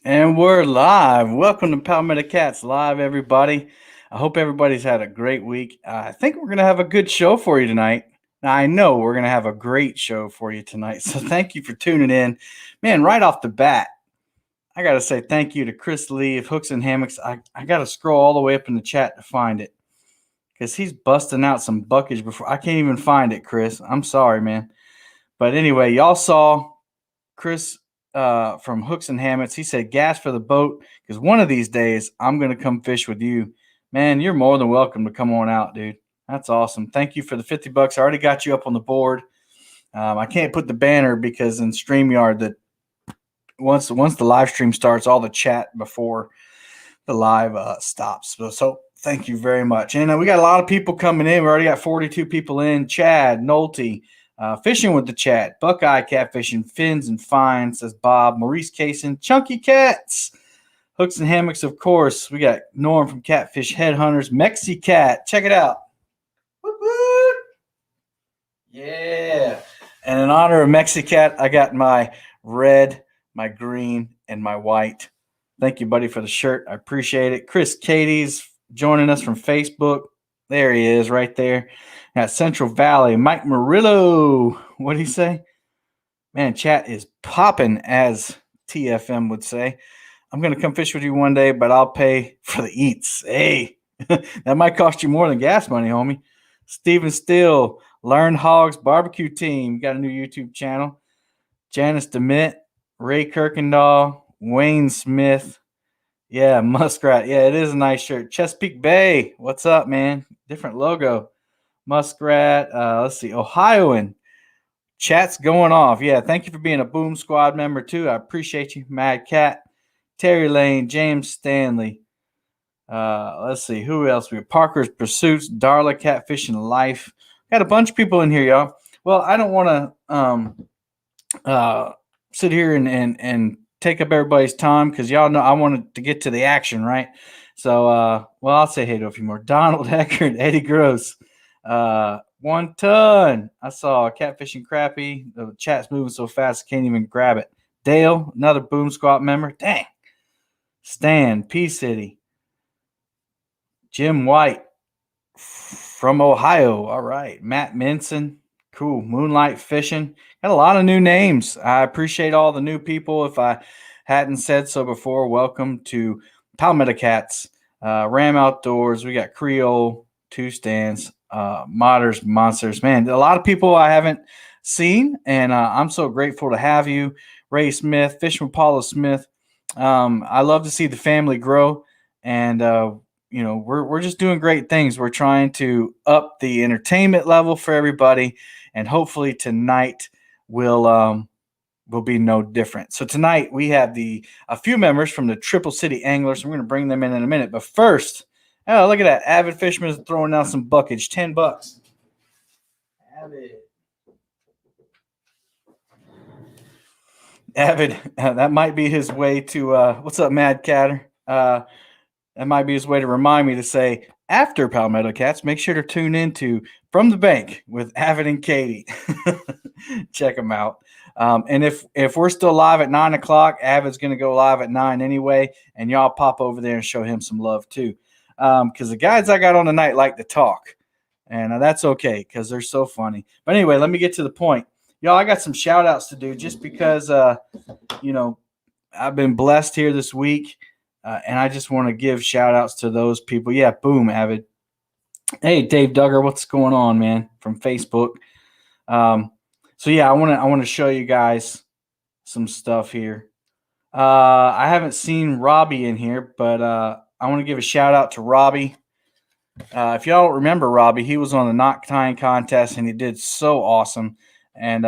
And we're live. Welcome to Palmetto Cats Live, everybody. I hope everybody's had a great week. I think we're going to have a good show for you tonight. Now, I know we're going to have a great show for you tonight. So thank you for tuning in. Man, right off the bat, I got to say thank you to Chris Lee of Hooks and Hammocks. I got to scroll all the way up in the chat to find it because he's busting out some buckage before I can't even find it, Chris. I'm sorry, man. But anyway, y'all saw Chris from Hooks and Hammocks. He said, gas for the boat because one of these days I'm going to come fish with you. Man, you're more than welcome to come on out, dude. That's awesome. Thank you for the $50. I already got you up on the board. I can't put the banner because in StreamYard that once the live stream starts, all the chat before the live stops. So thank you very much. And we got a lot of people coming in. We already got 42 people in. Chad, Nolte, Fishing with the Chat, Buckeye Catfishing, Fins and Fines, says Bob, Maurice Cason, Chunky Cats, Hooks and Hammocks, of course. We got Norm from Catfish Headhunters, Mexi Cat. Check it out. Whoop, whoop. Yeah. And in honor of Mexi Cat, I got my red, my green, and my white. Thank you, buddy, for the shirt. I appreciate it. Chris Katie's joining us from Facebook. There he is right there. At Central Valley, Mike Murillo. What did he say? Man, chat is popping, as TFM would say. I'm going to come fish with you one day, but I'll pay for the eats. Hey, that might cost you more than gas money, homie. Steven Steele, Learn Hogs Barbecue Team. Got a new YouTube channel. Janice DeMitt, Ray Kirkendall, Wayne Smith. Yeah, Muskrat. Yeah, it is a nice shirt. Chesapeake Bay. What's up, man? Different logo. Muskrat. Let's see. Ohioan. Chat's going off. Yeah, thank you for being a Boom Squad member, too. I appreciate you. Mad Cat. Terry Lane. James Stanley. Let's see. Who else? We got Parker's Pursuits. Darla Catfishing Life. Got a bunch of people in here, y'all. Well, I don't want to sit here and take up everybody's time because y'all know I wanted to get to the action, right? So, well, I'll say hey to a few more. Donald Eckert, Eddie Gross, 1 ton. I saw Catfishing Crappy. The chat's moving so fast I can't even grab it. Dale, another Boom Squad member. Dang. Stan, P City. Jim White from Ohio. All right. Matt Minson. Cool. Moonlight Fishing. Got a lot of new names. I appreciate all the new people. If I hadn't said so before, welcome to Palmetto Cats, Ram Outdoors. We got Creole, Two Stands, Modders, Monsters. Man, a lot of people I haven't seen, and I'm so grateful to have you. Ray Smith, Fishing with Paula Smith. I love to see the family grow, and we're just doing great things. We're trying to up the entertainment level for everybody, and hopefully tonight will be no different. So tonight we have a few members from the Triple City Anglers. We're going to bring them in a minute, but first, oh, look at that! Avid Fisherman is throwing down some buckage, $10. Avid, that might be his way to. What's up, Mad Catter? That might be his way to remind me to say, after Palmetto Cats, make sure to tune into From the Bank with Avid and Katie. Check them out. And if we're still live at 9 o'clock, Avid's going to go live at 9 anyway, and y'all pop over there and show him some love too. Because the guys I got on tonight like to talk, and that's okay because they're so funny. But anyway, let me get to the point. Y'all, I got some shout outs to do just because, I've been blessed here this week. And I just want to give shout outs to those people. Yeah, boom, Avid. Hey, Dave Duggar, what's going on, man? From Facebook. So yeah, I want to show you guys some stuff here. I haven't seen Robbie in here, but I want to give a shout out to Robbie. If y'all don't remember Robbie, he was on the knot tying contest and he did so awesome. And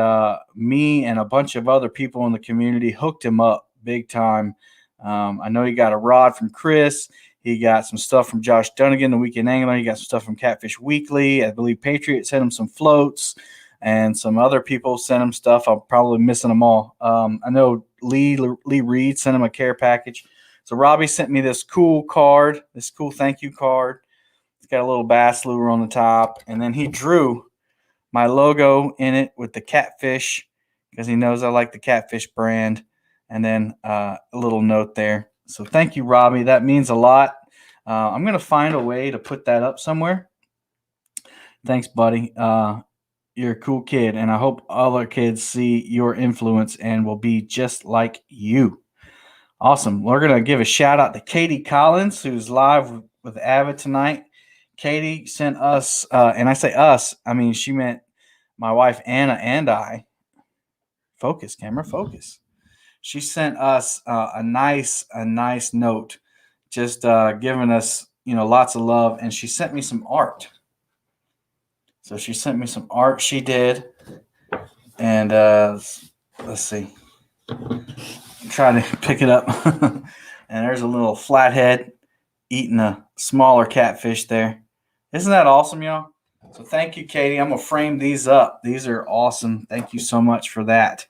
me and a bunch of other people in the community hooked him up big time. I know he got a rod from Chris. He got some stuff from Josh Dunnigan, the Weekend Angler. He got some stuff from Catfish Weekly. I believe Patriot sent him some floats, and some other people sent him stuff. I'm probably missing them all. I know Lee Reed sent him a care package. So Robbie sent me this cool card, this cool thank you card. It's got a little bass lure on the top, and then he drew my logo in it with the Catfish because he knows I like the Catfish brand. and then a little note there. So thank you, Robbie. That means a lot. I'm going to find a way to put that up somewhere. Thanks, buddy. You're a cool kid, and I hope other kids see your influence and will be just like you. Awesome. We're going to give a shout out to Katie Collins, who's live with Avid tonight. Katie sent us, and I say us, I mean, she meant my wife, Anna, and I. Focus, camera, focus. She sent us a nice note, just giving us, lots of love. And she sent me some art. So she sent me some art she did. And let's see. Try to pick it up. And there's a little flathead eating a smaller catfish there. Isn't that awesome, y'all? So thank you, Katie. I'm going to frame these up. These are awesome. Thank you so much for that.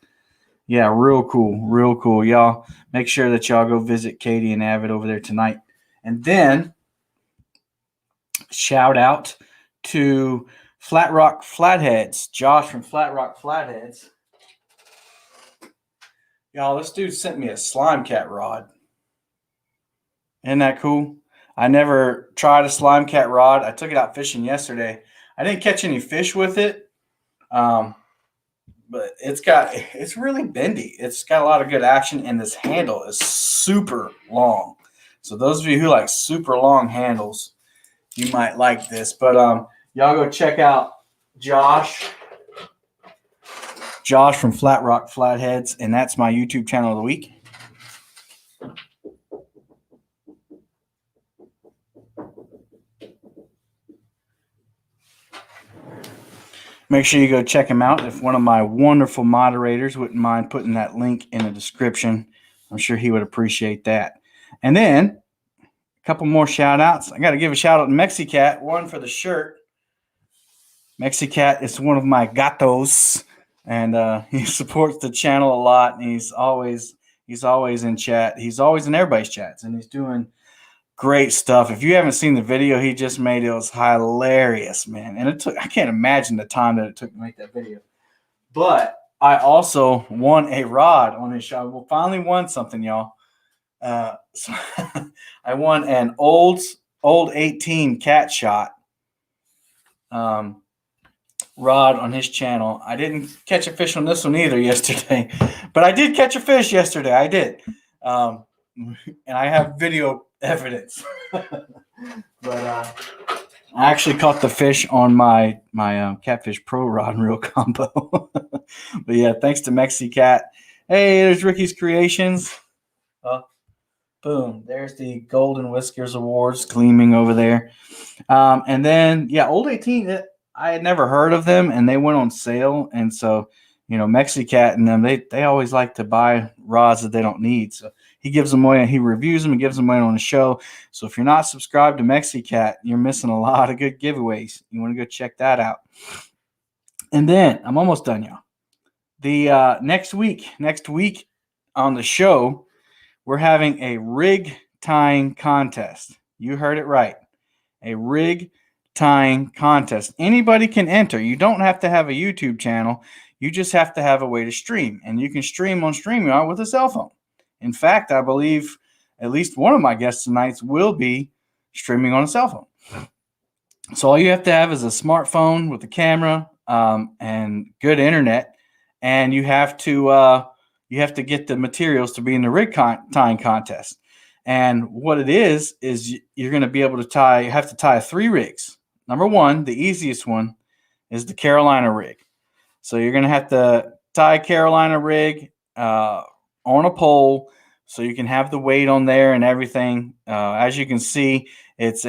Yeah, real cool. Y'all make sure that y'all go visit Katie and Avid over there tonight. And then shout out to Flat Rock Flatheads, Josh from Flat Rock Flatheads. Y'all, this dude sent me a slime cat rod. Isn't that cool? I never tried a slime cat rod. I took it out fishing yesterday. I didn't catch any fish with it. But it's really bendy. It's got a lot of good action, and this handle is super long. So those of you who like super long handles, you might like this. But y'all go check out Josh from Flat Rock Flatheads, and that's my YouTube channel of the week. Make sure you go check him out. If one of my wonderful moderators wouldn't mind putting that link in the description, I'm sure he would appreciate that. And then a couple more shout outs. I got to give a shout out to Mexicat, one for the shirt. Mexicat is one of my gatos, and he supports the channel a lot. And he's always in chat. He's always in everybody's chats, and he's doing great stuff. If you haven't seen the video he just made, it was hilarious, man. And I can't imagine the time that it took to make that video. But I also won a rod on his show. Well, finally won something, y'all. So I won an old 18 cat shot rod on his channel. I didn't catch a fish on this one either yesterday, but I did catch a fish yesterday. I did. And I have video evidence. But I actually caught the fish on my Catfish Pro Rod and Reel combo. But yeah, thanks to Mexicat. Hey, there's Ricky's Creations. Boom, there's the Golden Whiskers Awards gleaming over there. And then, yeah, Old 18, I had never heard of them, and they went on sale. And so, Mexicat and them, they always like to buy rods that they don't need. So he gives them away, and he reviews them and gives them away on the show. So if you're not subscribed to Mexicat, you're missing a lot of good giveaways. You want to go check that out. And then I'm almost done, y'all. The next week on the show, we're having a rig tying contest. You heard it right. A rig tying contest. Anybody can enter. You don't have to have a YouTube channel. You just have to have a way to stream. And you can stream on StreamYard with a cell phone. In fact, I believe at least one of my guests tonight will be streaming on a cell phone. So all you have to have is a smartphone with a camera and good internet, and you have to get the materials to be in the rig tying contest. And what it is you're going to be able to you have to tie 3 rigs. Number one, the easiest one, is the Carolina rig. So you're going to have to tie a Carolina rig on a pole, so you can have the weight on there and everything. As you can see, it's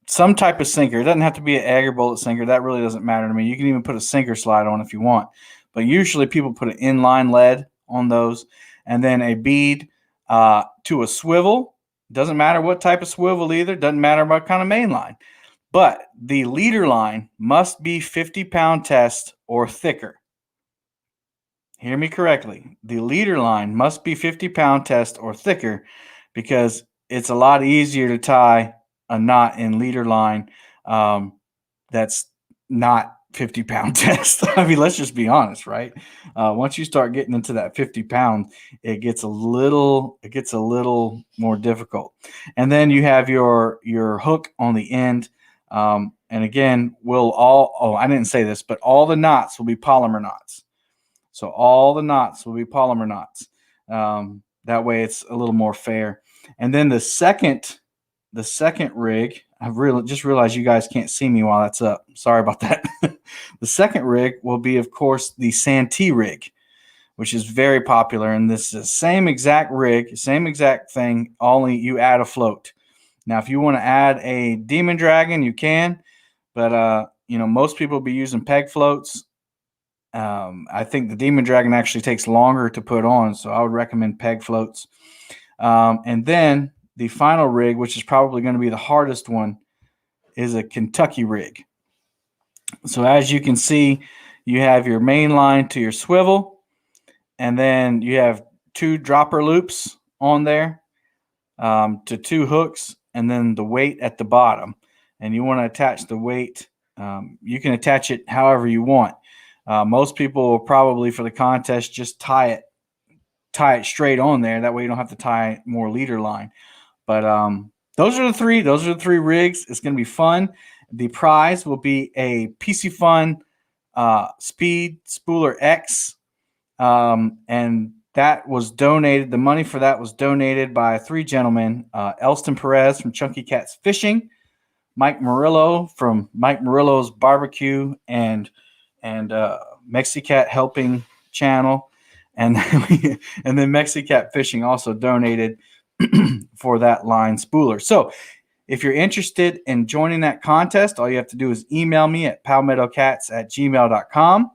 some type of sinker. It doesn't have to be an egg or bullet sinker. That really doesn't matter to me. You can even put a sinker slide on if you want. But usually people put an inline lead on those, and then a bead to a swivel. Doesn't matter what type of swivel either. Doesn't matter what kind of main line. But the leader line must be 50-pound test or thicker. Hear me correctly. The leader line must be 50-pound test or thicker, because it's a lot easier to tie a knot in leader line that's not 50-pound test. I mean, let's just be honest, right? Once you start getting into that 50-pound, it gets a little more difficult. And then you have your hook on the end. And again, I didn't say this, but all the knots will be polymer knots. So all the knots will be polymer knots. That way it's a little more fair. And then the second rig, I've just realized you guys can't see me while that's up. Sorry about that. The second rig will be, of course, the Santee Rig, which is very popular. And this is the same exact rig, same exact thing, only you add a float. Now, if you want to add a Demon Dragon, you can. But, most people will be using peg floats. I think the Demon Dragon actually takes longer to put on, so I would recommend peg floats. And then the final rig, which is probably going to be the hardest one, is a Kentucky rig. So as you can see, you have your main line to your swivel, and then you have 2 dropper loops on there to 2 hooks, and then the weight at the bottom. And you want to attach the weight. You can attach it however you want. Most people will probably, for the contest, just tie it straight on there. That way you don't have to tie more leader line. But those are the three rigs. It's going to be fun. The prize will be a PC Fun Speed Spooler X. And that was donated. The money for that was donated by 3 gentlemen. Elston Perez from Chunky Cats Fishing, Mike Murillo from Mike Murillo's Barbecue and Mexicat Helping Channel, and then Mexicat Fishing also donated for that line spooler. So if you're interested in joining that contest, all you have to do is email me at palmettocats@gmail.com,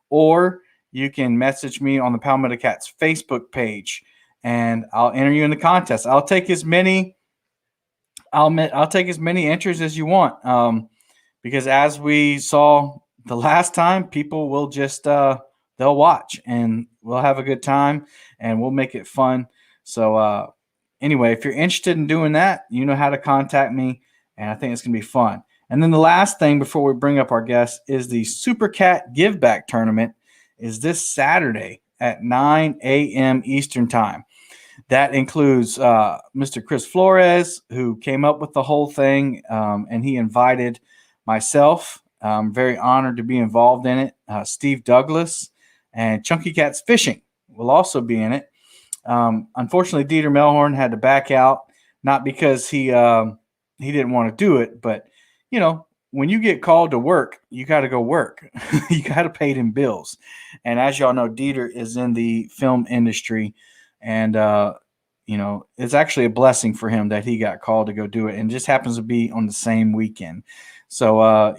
or you can message me on the Palmetto Cats Facebook page, and I'll enter you in the contest. I'll take as many entries as you want, because as we saw the last time, people will just they'll watch, and we'll have a good time, and we'll make it fun. So anyway, if you're interested in doing that, you know how to contact me, and I think it's going to be fun. And then the last thing before we bring up our guests is the Super Cat Give Back Tournament is this Saturday at 9 a.m. Eastern Time. That includes Mr. Chris Flores, who came up with the whole thing, and he invited myself. I'm very honored to be involved in it. Steve Douglas and Chunky Cats Fishing will also be in it. Unfortunately, Dieter Melhorn had to back out, not because he didn't want to do it, but when you get called to work, you got to go work. You got to pay them bills. And as y'all know, Dieter is in the film industry, and it's actually a blessing for him that he got called to go do it, and it just happens to be on the same weekend. So,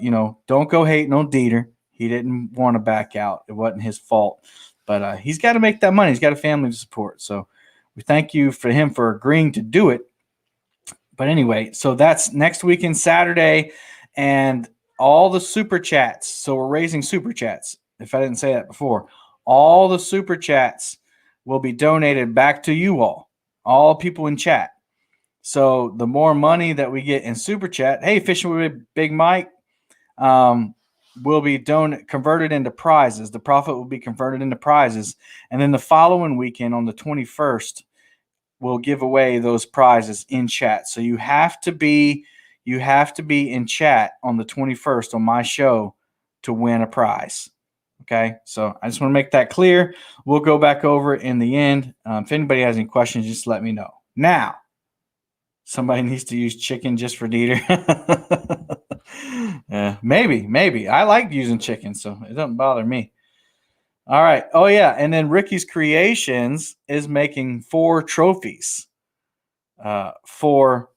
don't go hating on Dieter. He didn't want to back out. It wasn't his fault. But he's got to make that money. He's got a family to support. So we thank you for him for agreeing to do it. But anyway, so that's next weekend, Saturday, and all the super chats. So we're raising super chats. If I didn't say that before, all the super chats will be donated back to you all people in chat. So the more money that we get in super chat, hey, Fishing with Big Mike, will be converted into prizes. The profit will be converted into prizes. And then the following weekend on the 21st, we'll give away those prizes in chat. So you have to be in chat on the 21st on my show to win a prize. Okay, so I just want to make that clear. We'll go back over it in the end. If anybody has any questions, just let me know. Now, somebody needs to use chicken just for Dieter. Maybe. I like using chicken, so it doesn't bother me. All right. Oh, yeah. And then Ricky's Creations is making 4 trophies for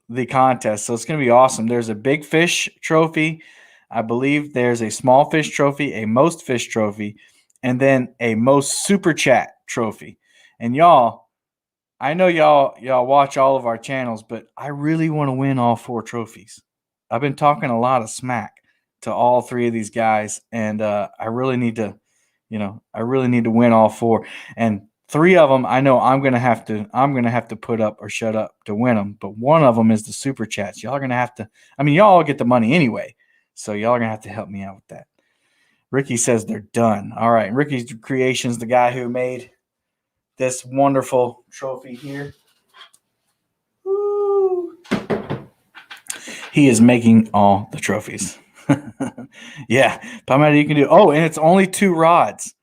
the contest. So it's going to be awesome. There's a big fish trophy. I believe there's a small fish trophy, a most fish trophy, and then a most super chat trophy. And y'all, I know y'all watch all of our channels, but I really want to win all 4 trophies. I've been talking a lot of smack to all 3 of these guys, and I really need to win all 4. And 3 of them, I know I'm gonna have to put up or shut up to win them. But one of them is the super chats. Y'all are gonna have to. I mean, y'all get the money anyway, so y'all are gonna have to help me out with that. Ricky says they're done. All right. Ricky's Creations, the guy who made this wonderful trophy here. Woo. He is making all the trophies. Yeah. Palmetto, you can do. Oh, and it's only 2 rods.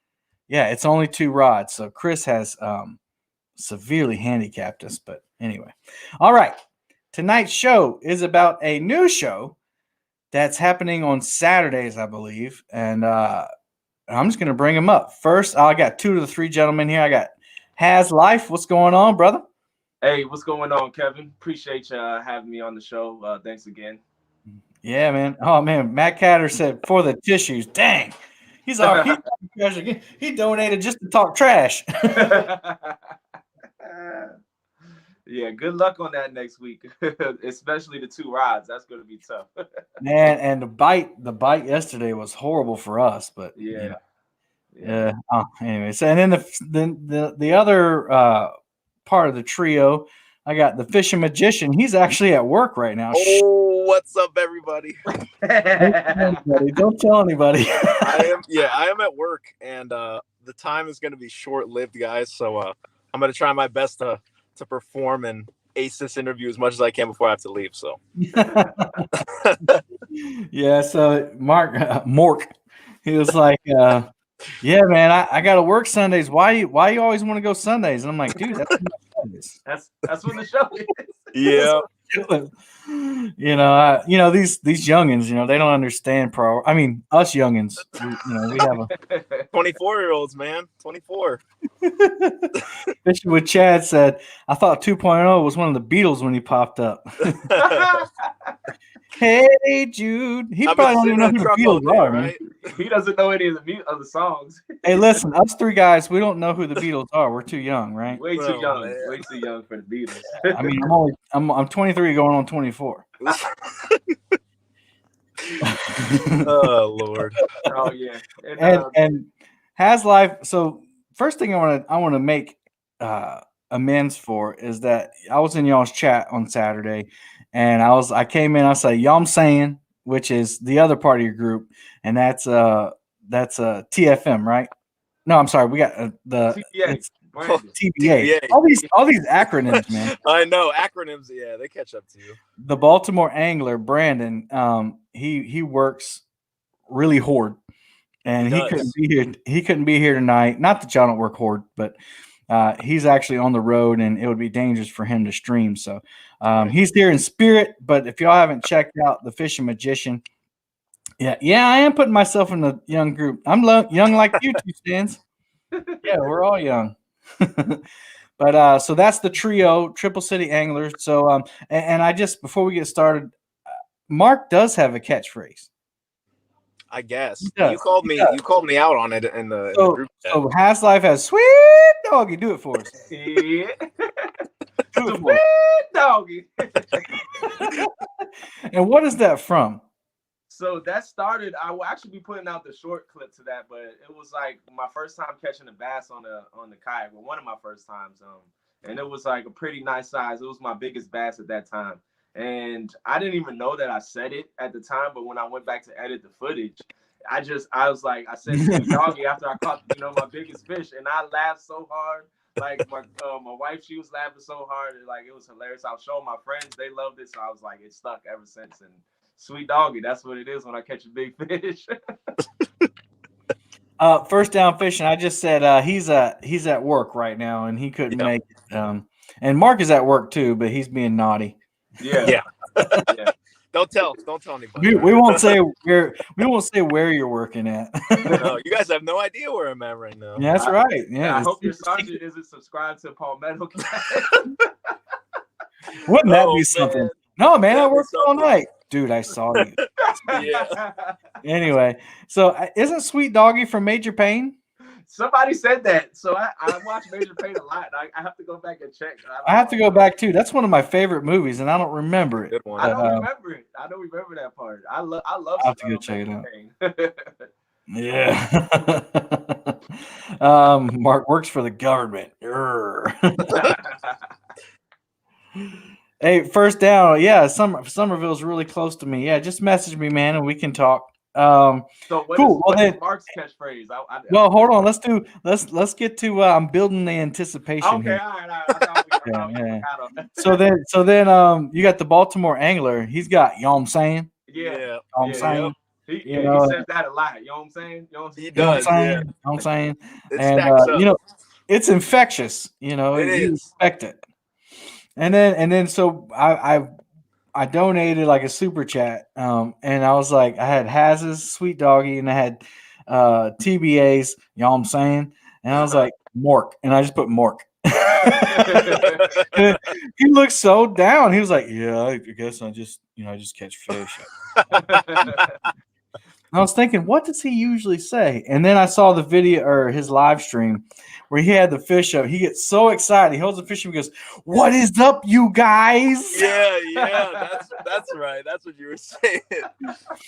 Yeah, it's only 2 rods. So Chris has severely handicapped us. But anyway. All right. Tonight's show is about a new show that's happening on Saturdays, I believe. And I'm just going to bring them up. First, I got 2 of the 3 gentlemen here. I got Has Life. What's going on, brother? Hey, what's going on, Kevin? Appreciate you having me on the show. Thanks again. Yeah, man. Oh, man. Matt Catter said, for the tissues. Dang. He's he donated just to talk trash. Yeah, good luck on that next week, especially the 2 rods. That's going to be tough. Man, and the bite yesterday was horrible for us, but yeah. Anyway, so and then the other part of the trio, I got the Fishing Magician. He's actually at work right now. Oh, what's up, everybody? Don't tell anybody. I am at work, and the time is going to be short-lived, guys. So I'm going to try my best to perform and ace this interview as much as I can before I have to leave. So yeah. So Mork, he was like, yeah, man, I got to work Sundays. Why you always want to go Sundays? And I'm like, dude, that's Sundays. That's when the show is. Yeah. These youngins, they don't understand I mean, us youngins, we have a 24-year-olds, man, 24. Fishing with Chad said, I thought 2.0 was one of the Beatles when he popped up. Hey, Jude. He probably don't even know who the Beatles are, right? He doesn't know any of the songs. Hey, listen, us 3 guys, we don't know who the Beatles are. We're too young, right? Way too young. Man. Way too young for the Beatles. I mean, I'm 23 going on 24. Oh, Lord. Oh, yeah. And Has Life. So first thing I want to make amends for is that I was in y'all's chat on Saturday, and I came in, I said, y'all saying, which is the other part of your group, and that's TFM, right? No, I'm sorry, we got the TBA. All these acronyms, man. I know acronyms. Yeah, they catch up to you. The Baltimore angler Brandon, he works really hard, and he couldn't be here. He couldn't be here tonight. Not that y'all don't work hard, but he's actually on the road, and it would be dangerous for him to stream. So he's here in spirit. But if y'all haven't checked out the Fishing Magician, yeah, I am putting myself in the young group. I'm young like you two, Stans. Yeah, we're all young. But so that's the trio, Triple City Anglers. So and I just, before we get started, Mark does have a catchphrase. I guess you called me out on it in the group chat. So Has Life has sweet doggy. Do it for us. Yeah. Sweet doggy. And what is that from? So that started, I will actually be putting out the short clip to that, but it was like my first time catching a bass on the kayak, well, one of my first times. And it was like a pretty nice size. It was my biggest bass at that time. And I didn't even know that I said it at the time, but when I went back to edit the footage, I was like, I said doggy after I caught, my biggest fish, and I laughed so hard. Like my wife, she was laughing so hard, like it was hilarious. I was showing my friends, they loved it, so I was like, it stuck ever since. And sweet doggy, that's what it is when I catch a big fish. First Down Fishing, I just said he's at work right now, and he couldn't make it. And Mark is at work too, but he's being naughty. Yeah. Don't tell anybody. We won't say where you're working at. No, you guys have no idea where I'm at right now. Yeah, that's right. Yeah, I hope your sergeant isn't subscribed to Palmetto. Wouldn't that be something? Man. No, man, I worked all night. Dude, I saw you. Yeah. Anyway, so isn't Sweet Doggy from Major Payne? Somebody said that. So I watch Major Payne a lot. I have to go back and check. I have to go back too. That's one of my favorite movies, and I don't remember it. Good one. I don't remember it. I don't remember that part. I love. I have to go check it out. Yeah. Mark works for the government. Hey, First Down. Yeah, Somerville's really close to me. Yeah, just message me, man, and we can talk. So what Cool. Well, is then, Mark's catchphrase? well, hold on. Let's get to. I'm building the anticipation Okay, here. all right. I thought we Yeah. forgot him. So then, you got the Baltimore Angler. He's got, you know what I'm saying? Yeah, Yeah. You know what I'm yeah. saying? You He know, says that a lot. You know what I'm saying? You know what I'm He saying? you know what I'm does. saying? Yeah. You know what I'm saying? It And stacks up. it's infectious. It You is. expect it. And then so I donated like a super chat. And I was like, I had Haz's Sweet Doggy and I had TBA's, you know what I'm saying? And I was like, Mork. And I just put Mork. He looked so down. He was like, "Yeah, I guess I just catch fish." I was thinking, what does he usually say? And then I saw the video or his live stream where he had the fish up. He gets so excited. He holds the fish and he goes, "What is up, you guys?" Yeah, that's right. That's what you were saying.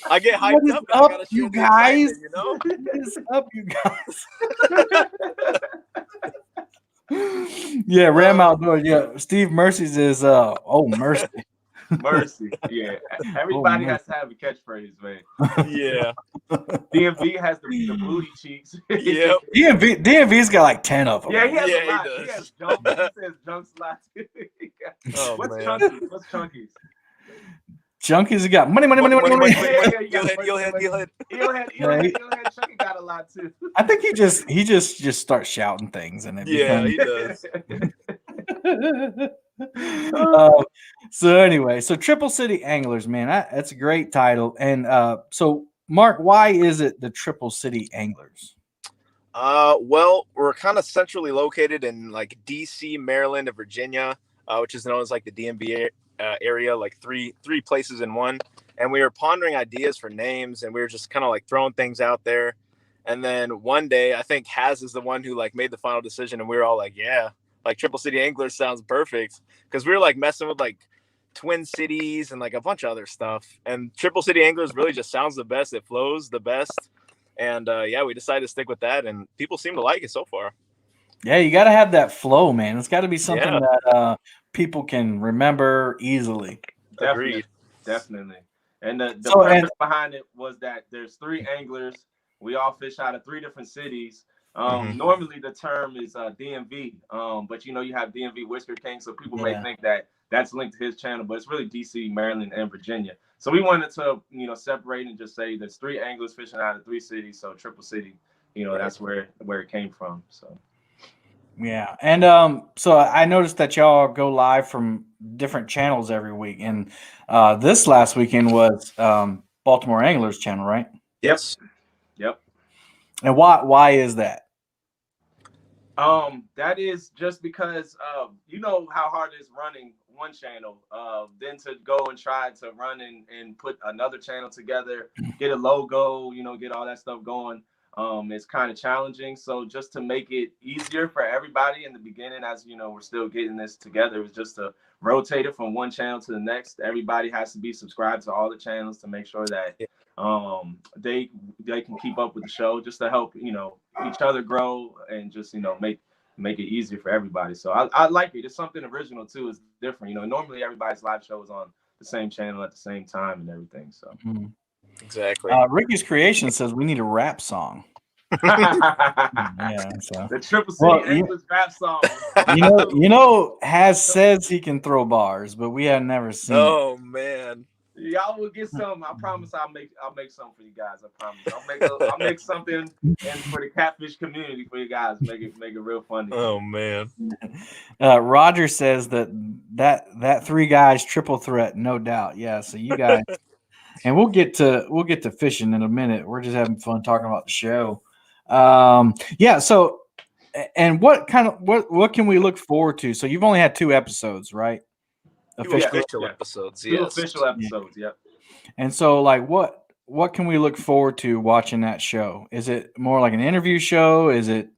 I get What hyped is up and I up, gotta you share the guys? excitement, What is up, you guys? Yeah, Ram Outdoors. Yeah, Steve Mercy's is oh mercy. Mercy. Yeah. Everybody has to have a catchphrase, man. Yeah. DMV has the booty cheeks. Yep. DMV's got like 10 of them. Yeah, he has Yeah, a he lot. does. He has jumps. He says junks a lot too. Oh, What's man. chunkies? What's chunkies? Junkies have got money. Yeah, Money. yeah, you got Eelhead. Eelhead. Chunky got a lot too. I think he just starts shouting things and it Yeah, becomes. he does. So anyway, so Triple City Anglers, man, that's a great title. And so Mark, why is it the Triple City Anglers? Well, we're kind of centrally located in like DC, Maryland, and Virginia, which is known as like the DMV area, like three places in one. And we were pondering ideas for names, and we were just kind of like throwing things out there. And then one day, I think Haz is the one who like made the final decision, and we were all like, yeah, like Triple City Anglers sounds perfect, because we were like messing with like Twin Cities and like a bunch of other stuff. And Triple City Anglers really just sounds the best. It flows the best. And yeah, we decided to stick with that, and people seem to like it so far. Yeah, you got to have that flow, man. It's got to be something Yeah. that people can remember easily. Agreed. Definitely. And the So, premise behind it was that there's 3 anglers. We all fish out of 3 different cities. Normally the term is DMV, but you have DMV Whisker King, so people may think that that's linked to his channel, but it's really DC, Maryland, and Virginia. So we wanted to, separate and just say there's 3 anglers fishing out of 3 cities, so Triple City, that's where it came from. So yeah, and so I noticed that y'all go live from different channels every week, and this last weekend was Baltimore Anglers channel, right? Yes. Yep. And why is that? That is just because you know how hard it is running one channel, then to go and try to run and put another channel together, get a logo, get all that stuff going. It's kind of challenging. So just to make it easier for everybody in the beginning, as we're still getting this together, it was just to rotate it from one channel to the next. Everybody has to be subscribed to all the channels to make sure that they can keep up with the show, just to help each other grow and just make it easier for everybody. So I like it. It's something original too. It's different. Normally everybody's live show is on the same channel at the same time and everything. So Exactly. Ricky's Creation says we need a rap song. Yeah, so the Triple City Anglers rap song. Has says he can throw bars, but we have never seen it. Oh man. Y'all will get some. I promise. I'll make some for you guys. I promise. I'll make something and for the catfish community for you guys. Make it real funny. Oh man. Roger says that 3 guys triple threat, no doubt. Yeah. So you guys, and we'll get to fishing in a minute. We're just having fun talking about the show. Yeah. So, and what can we look forward to? So you've only had 2 episodes, right? Official episodes, yes. 2 official episodes, yep. And so, like, what can we look forward to watching that show? Is it more like an interview show? Is it?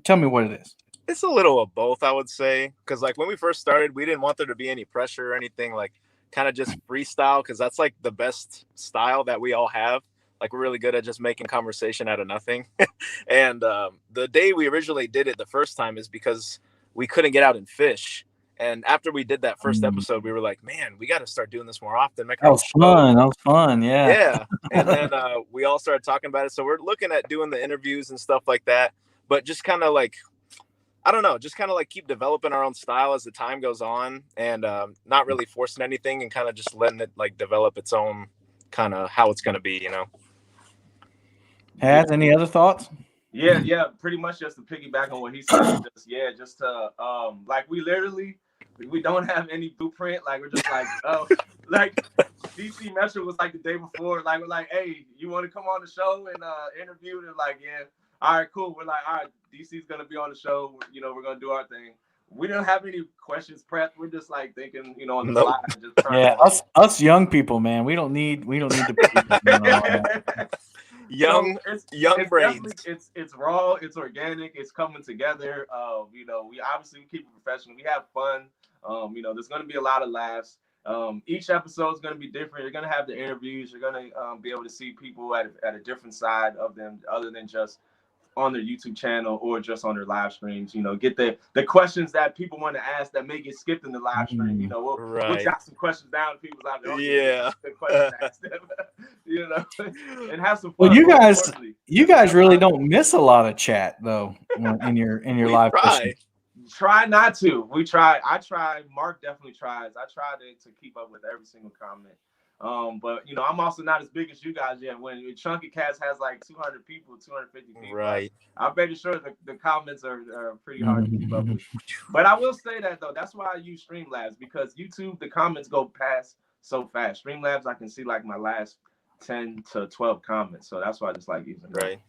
Tell me what it is. It's a little of both, I would say, because like when we first started, we didn't want there to be any pressure or anything. Like, kind of just freestyle, because that's like the best style that we all have. Like, we're really good at just making conversation out of nothing. And the day we originally did it the first time is because we couldn't get out and fish. And after we did that first episode, we were like, man, we got to start doing this more often. Make That was fun. That was fun. Yeah. Yeah. And then we all started talking about it. So we're looking at doing the interviews and stuff like that, but just kind of like, I don't know, just kind of like keep developing our own style as the time goes on, and not really forcing anything and kind of just letting it like develop its own kind of how it's going to be, you know. Has any other thoughts? Yeah, pretty much just to piggyback on what he said. Just to like we don't have any blueprint. Like we're just like, oh, like DC Metro was like the day before. Like we're like, hey, you want to come on the show and interview? And like, yeah, all right, cool. We're like, all right, DC's gonna be on the show. You know, we're gonna do our thing. We don't have any questions prepped. We're just like thinking, you know, on the fly. Just yeah, us young people, man. We don't need to. young brains. It's raw, it's organic, it's coming together. You know, we obviously keep it professional. We have fun. You know, there's gonna be a lot of laughs. Each episode is gonna be different. You're gonna have the interviews. You're gonna be able to see people at a different side of them, other than just on their YouTube channel or just on their live streams. You know, get the questions that people want to ask that may get skipped in the live stream. You know, we'll jot some questions down. People's out there. Good questions to ask them. You know, and have some fun. Well, you guys really don't miss a lot of chat though in your live session. Try not to. We try. I try. Mark definitely tries. I try to keep up with every single comment. But you know, I'm also not as big as you guys yet. When Chunky Cats has like 200 people, 250 people, right? I'm pretty sure the comments are pretty hard to keep up with. But I will say that though, that's why I use Streamlabs, because YouTube, the comments go past so fast. Streamlabs, I can see like my last 10 to 12 comments, so that's why I just like using it. Right.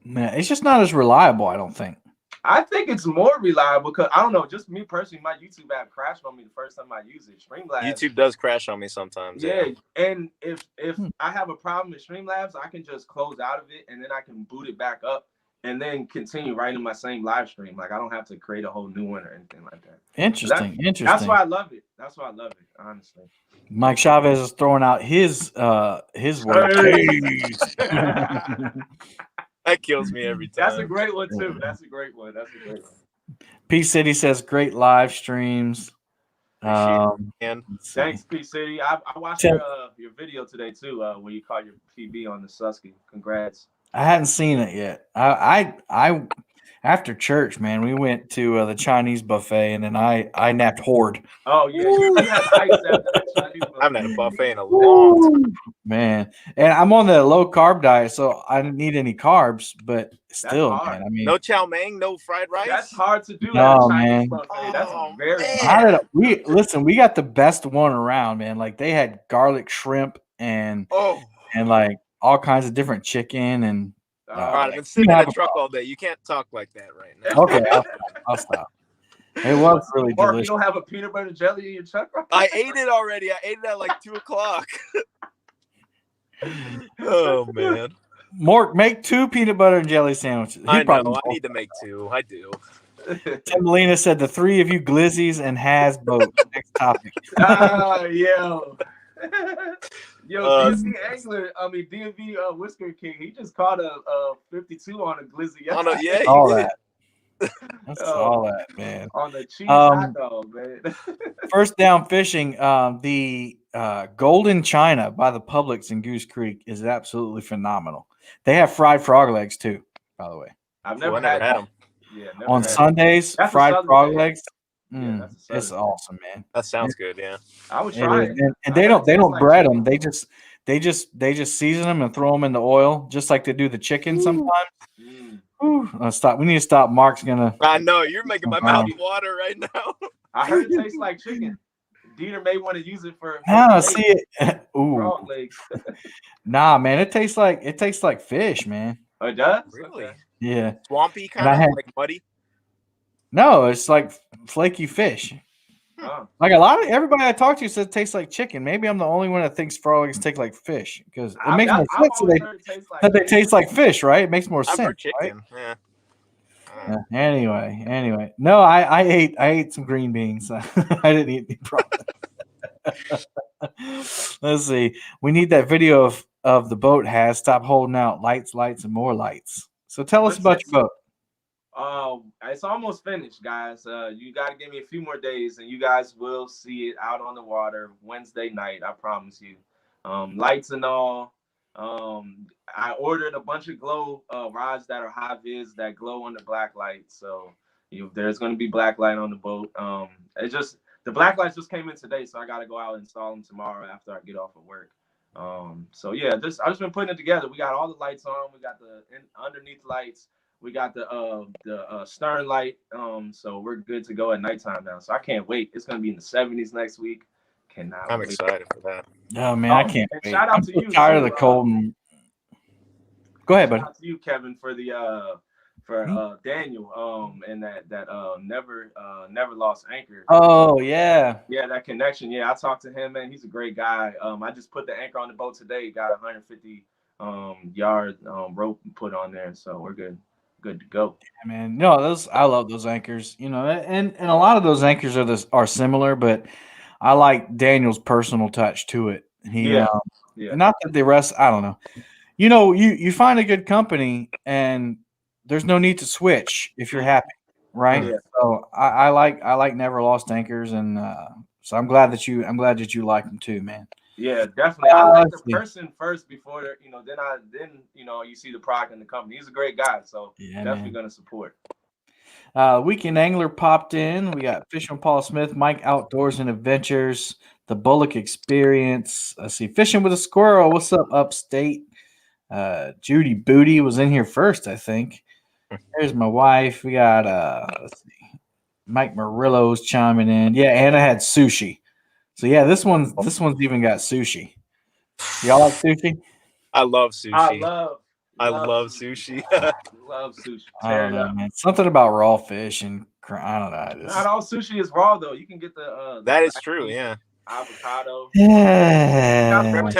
Man, it's just not as reliable, I don't think. I think it's more reliable because I don't know, just me personally, my YouTube app crashed on me the first time I used it. Streamlabs. YouTube does crash on me sometimes. Yeah. And if I have a problem with Streamlabs, I can just close out of it and then I can boot it back up and then continue right in my same live stream. Like I don't have to create a whole new one or anything like that. Interesting. That's why I love it. That's why I love it, honestly. Mike Chavez is throwing out his word. That kills me every time. That's a great one too. That's a great one. P City says great live streams. Thanks, P City. I watched your video today too. When you caught your PB on the Susky. Congrats. I hadn't seen it yet. I after church, man, we went to the Chinese buffet, and then I napped horde. Oh yeah, you had ice after the Chinese buffet. I haven't had a buffet in a long time, man. And I'm on the low carb diet, so I didn't need any carbs. But still, man, I mean, no chow mein, no fried rice. That's hard to do. No, man. Buffet. That's very hard. We got the best one around, man. Like they had garlic shrimp and like all kinds of different chicken and. I've been sitting in a truck all day. You can't talk like that right now. Okay, I'll stop. It was really Mark, delicious. You don't have a peanut butter jelly in your truck? Right? I ate it already. I ate it at like 2:00. Oh man. Mark, make 2 peanut butter and jelly sandwiches. I know. I need to make 2. I do. Tim Molina said the 3 of you glizzies and has boat. Next topic. DMV Whisker King, he just caught a 52 on a glizzy. Yeah, all that. That's all that, man. On the cheese hot dog, man. First down fishing. The Golden China by the Publix in Goose Creek is absolutely phenomenal. They have fried frog legs too, by the way. I've never had them. Yeah, on Sundays, fried frog legs. It's awesome, man. That sounds good. Yeah, I would try it. And they don't bread them. They just season them and throw them in the oil, just like they do the chicken sometimes. Stop. We need to stop. Mark's gonna. I know you're making my mouth water right now. I heard it tastes like chicken. Dieter may want to use it for. See it. Ooh. Frog legs. Nah, man. It tastes like fish, man. Oh, it does? Really? Yeah. Swampy kind of like muddy. No, it's like flaky fish. Oh. Like everybody I talk to says it tastes like chicken. Maybe I'm the only one that thinks frog legs taste like fish because it makes more sense. They taste like fish, right? It makes more sense. Chicken. Right? Yeah. Anyway. No, I ate some green beans. I didn't eat any problem. Let's see. We need that video of the boat has stop holding out lights, and more lights. So tell us about your boat. It's almost finished, guys. You got to give me a few more days, and you guys will see it out on the water Wednesday night. I promise you. Lights and all. I ordered a bunch of glow rods that are high vis that glow under black light. So there's going to be black light on the boat. The black lights just came in today, so I got to go out and install them tomorrow after I get off of work. So yeah, I just been putting it together. We got all the lights on. We got the underneath lights. We got the stern light. So we're good to go at nighttime now. So I can't wait. It's gonna be in the 70s next week. Cannot I'm wait. excited for that. Oh man, I can't and wait. shout out I'm to so you. tired of too, the cold. Go ahead, buddy. Shout out to you, Kevin, for the for Daniel and that never lost anchor. Oh yeah. Yeah, that connection. Yeah, I talked to him, man. He's a great guy. I just put the anchor on the boat today. Got 150 yard rope put on there, so we're good to go. Yeah, man. No, I love those anchors. And a lot of those anchors are similar, but I like Daniel's personal touch to it. Yeah. Not that the rest. I don't know. You find a good company, and there's no need to switch if you're happy, right? Yeah. So I like never lost anchors, and so I'm glad that you like them too, man. Yeah, definitely. I like the let's see. person first before then you see the product in the company. He's a great guy, so Yeah, definitely man. gonna support. Weekend Angler popped in. We got Fishing with Paul Smith, Mike Outdoors and Adventures, the Bullock Experience. Let's see, Fishing with a Squirrel. What's up, Upstate? Judy Booty was in here first, I think. There's my wife. We got let's see, Mike Murillo's chiming in. Yeah, Anna had sushi. So yeah, this one's even got sushi. Y'all like sushi? I love sushi. I love sushi. Love sushi. I don't know, man. Something about raw fish and I don't know. Not all sushi is raw though. You can get the that is true. Yeah. Avocado. Yeah.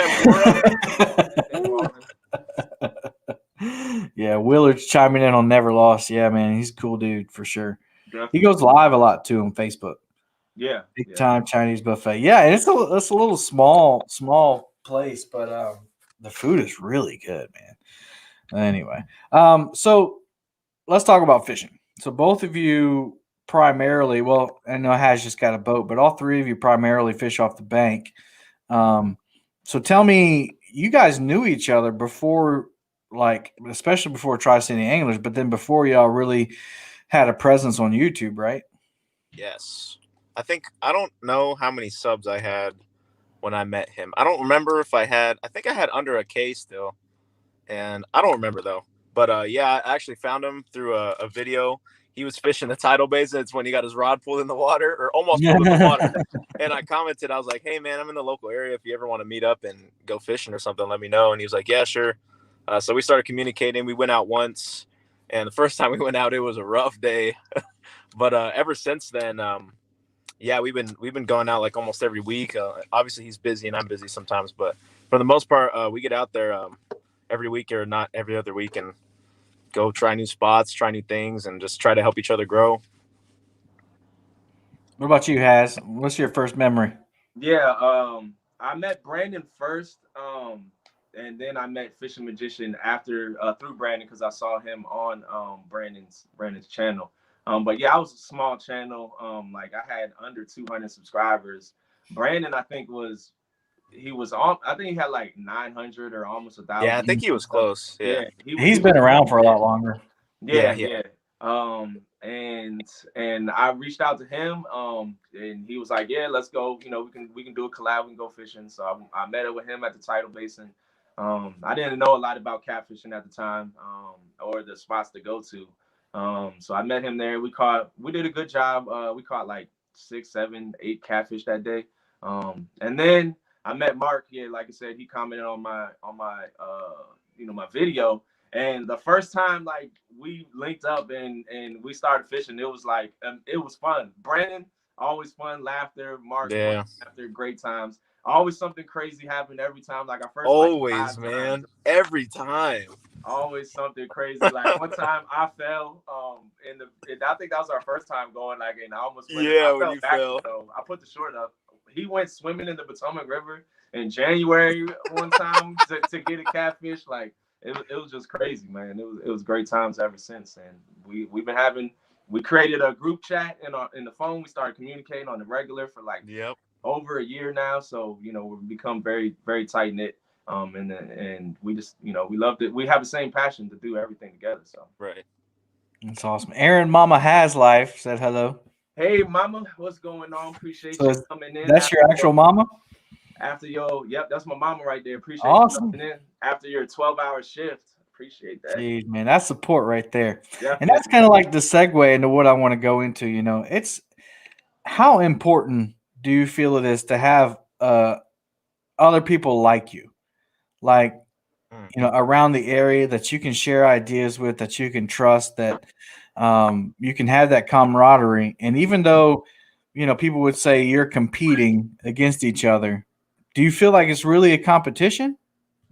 Yeah, Willard's chiming in on Never Lost. Yeah, man, he's a cool dude for sure. Definitely. He goes live a lot too on Facebook. Yeah, big time Chinese buffet. Yeah, and it's a little small place, but the food is really good, man. Anyway, so let's talk about fishing. So both of you primarily, well, I know Has just got a boat, but all three of you primarily fish off the bank. So tell me, you guys knew each other before, like especially before Tri-City Anglers, but then before y'all really had a presence on YouTube, right? Yes. I don't know how many subs I had when I met him. I don't remember if I think I had under a K still, and I don't remember though. But yeah, I actually found him through a video. He was fishing the tidal basin. It's when he got his rod pulled in the water, or almost pulled in the water. And I commented, I was like, "Hey man, I'm in the local area. If you ever want to meet up and go fishing or something, let me know." And he was like, "Yeah, sure." So we started communicating. We went out once, and the first time we went out, it was a rough day. But ever since then, yeah, we've been going out like almost every week. Obviously, he's busy and I'm busy sometimes, but for the most part, we get out there every week or not every other week and go try new spots, try new things, and just try to help each other grow. What about you, Has? What's your first memory? Yeah, I met Brandon first, and then I met Fishing Magician after through Brandon because I saw him on Brandon's channel. But yeah, I was a small channel. Like I had under 200 subscribers. Brandon, I think he had like 900 or almost 1,000. Yeah, I think he was close. Yeah, he's been around for a lot longer. Yeah. And I reached out to him, and he was like, "Yeah, let's go. We can do a collab. We can go fishing." So I met up with him at the tidal basin. I didn't know a lot about catfishing at the time, or the spots to go to. So I met him there. We did a good job. We caught like 6, 7, 8 catfish that day. And then I met Mark. Yeah, like I said, he commented on my my video. And the first time like we linked up and we started fishing, it was like it was fun. Brandon, always fun, laughter. Mark, laughter, great times. Always something crazy happened every time. Like our first, always, like, man, every time. Always something crazy. Like one time I fell. I think that was our first time going. Like, and I almost went. Yeah, when you fell. So I put the short up. He went swimming in the Potomac River in January one time to get a catfish. Like it was just crazy, man. It was great times ever since, and we created a group chat in the phone. We started communicating on the regular for like Yep. over a year now. So we've become very very tight knit. And we just we loved it. We have the same passion to do everything together. So Right. That's awesome. Aaron Mama Has Life said hello. hey, mama, what's going on? Appreciate So you is, coming in. that's your actual mama? Yep, that's my mama right there. Appreciate you Awesome. coming in after your 12-hour shift. Appreciate that. Jeez, man, that's support right there. And Definitely. that's kind of like the segue into what I want to go into. It's how important do you feel it is to have other people like you, like around the area that you can share ideas with, that you can trust, that you can have that camaraderie. And even though people would say you're competing against each other, do you feel like it's really a competition?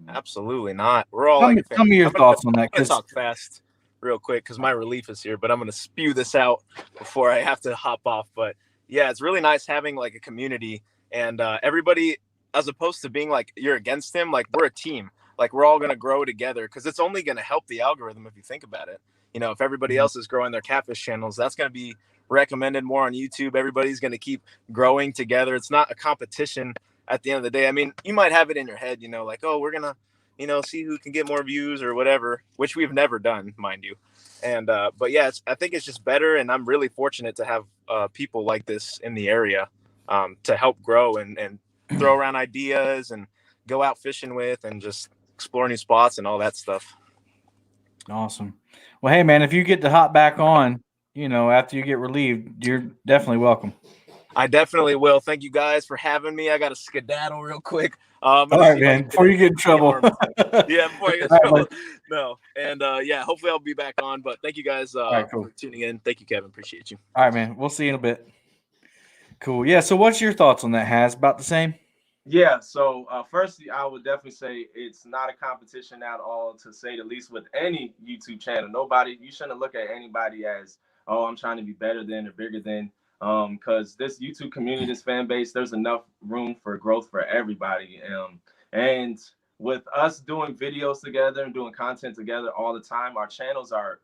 Absolutely not. We're all Tell like me, a tell me family. your thoughts on that, I'm gonna because talk fast, real quick, because my relief is here. But I'm gonna spew this out before I have to hop off. But yeah, it's really nice having like a community and everybody, as opposed to being like you're against them. Like we're a team. Like we're all gonna grow together because it's only gonna help the algorithm if you think about it. If everybody else is growing their catfish channels, that's gonna be recommended more on YouTube. Everybody's gonna keep growing together. It's not a competition at the end of the day. I mean, you might have it in your head, like, oh, we're gonna see who can get more views or whatever, which we've never done, mind you. And but yeah, I think it's just better, and I'm really fortunate to have people like this in the area to help grow and throw around ideas and go out fishing with and just explore new spots and all that stuff. awesome. Well, hey man, if you get to hop back on, after you get relieved, you're definitely welcome. I definitely will. Thank you guys for having me. I got to skedaddle real quick. All right, man. Before you get in trouble. Yeah, before I get in All right, trouble. bud. No. And yeah, hopefully I'll be back on. But thank you guys right, cool. for tuning in. Thank you, Kevin. Appreciate you. All right, man. We'll see you in a bit. Cool. Yeah. So, what's your thoughts on that? Has about the same? Yeah, so firstly, I would definitely say it's not a competition at all, to say the least, with any YouTube channel. You shouldn't look at anybody as, oh, I'm trying to be better than or bigger than, because this YouTube community, this fan base, there's enough room for growth for everybody. And with us doing videos together and doing content together all the time, our channels are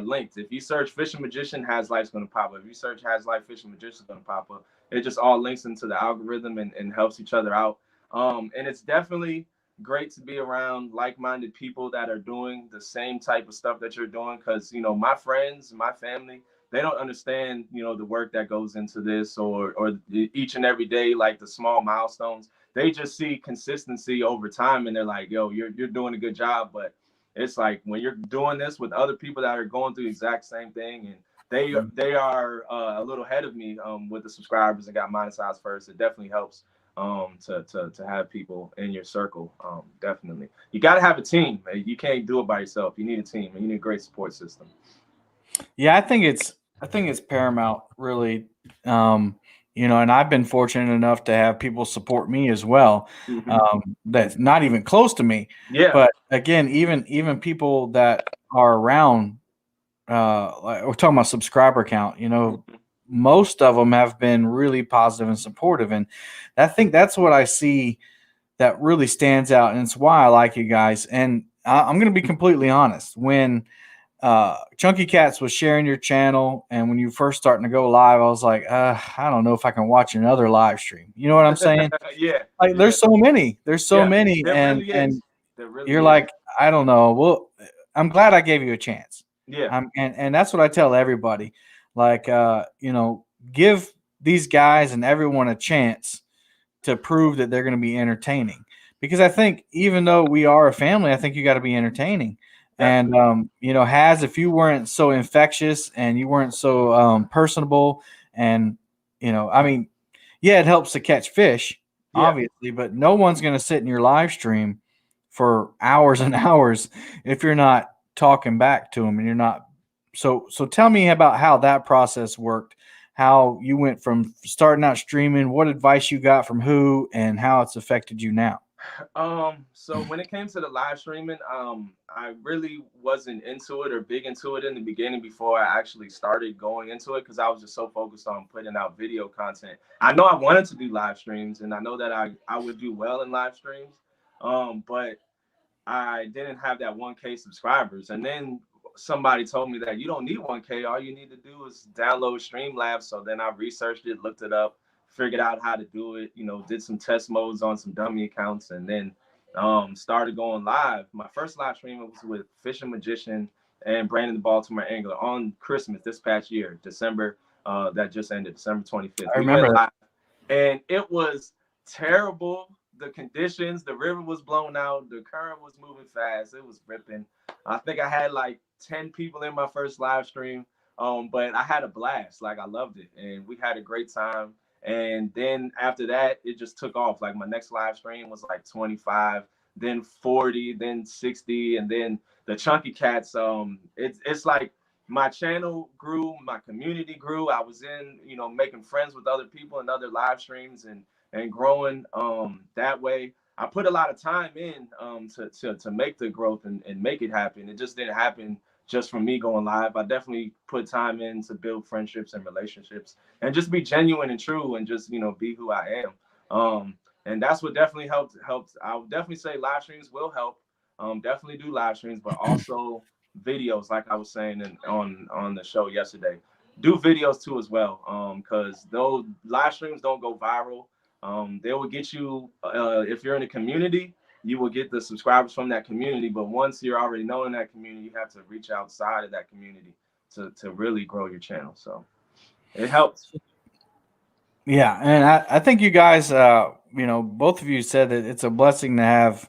linked. If you search Fishing Magician, Has Life's going to pop up. If you search Has Life Fishing Magician, going to pop up. It just all links into the algorithm and helps each other out. And it's definitely great to be around like-minded people that are doing the same type of stuff that you're doing, because my friends, my family, they don't understand the work that goes into this, or each and every day, like the small milestones. They just see consistency over time, and they're like, yo, you're doing a good job. But it's like when you're doing this with other people that are going through the exact same thing, and they are a little ahead of me with the subscribers and got monetized first. It definitely helps to have people in your circle. Definitely, you got to have a team. You can't do it by yourself. You need a team, and you need a great support system. Yeah, I think it's paramount, really. And I've been fortunate enough to have people support me as well. That's not even close to me. Yeah. But again, even people that are around, like we're talking about subscriber count. Most of them have been really positive and supportive, and I think that's what I see that really stands out, and it's why I like you guys. And I'm going to be completely honest. When Chunky Cats was sharing your channel, and when you first starting to go live, I was like, I don't know if I can watch another live stream. You know what I'm saying? Yeah. Like, there's so many, There and really and is. There really you're is. like, I don't know. Well, I'm glad I gave you a chance. Yeah. And that's what I tell everybody. Like, give these guys and everyone a chance to prove that they're going to be entertaining. Because I think even though we are a family, I think you got to be entertaining. And if you weren't so infectious and you weren't so personable, and it helps to catch fish, obviously, but no one's going to sit in your live stream for hours and hours if you're not talking back to them and you're not. So tell me about how that process worked, how you went from starting out streaming, what advice you got from who, and how it's affected you now. So when it came to the live streaming, I really wasn't into it or big into it in the beginning before I actually started going into it, because I was just so focused on putting out video content. I know I wanted to do live streams, and I know that I would do well in live streams. But I didn't have that 1K subscribers. And then somebody told me that you don't need 1K. All you need to do is download Streamlabs. So then I researched it, looked it up, figured out how to do it, did some test modes on some dummy accounts, and then started going live. My first live stream was with Fishing Magician and Brandon the Baltimore Angler on Christmas this past year, December, that just ended, December 25th. I remember that. And it was terrible. The conditions, the river was blown out, the current was moving fast, it was ripping. I think I had like 10 people in my first live stream, but I had a blast. Like, I loved it, and we had a great time. And then after that, it just took off. Like, my next live stream was like 25, then 40, then 60, and then the Chunky Cats. It's like my channel grew, my community grew. I was in, making friends with other people in other live streams and growing that way. I put a lot of time in to make the growth and make it happen. It just didn't happen just from me going live. I definitely put time in to build friendships and relationships and just be genuine and true and just, be who I am. And that's what definitely helped. I would definitely say live streams will help. Definitely do live streams, but also videos, like I was saying on the show yesterday. Do videos too as well, because those live streams don't go viral. They will get you, if you're in a community, you will get the subscribers from that community. But once you're already known in that community, you have to reach outside of that community to really grow your channel. So it helps. Yeah, and I think you guys, both of you said that it's a blessing to have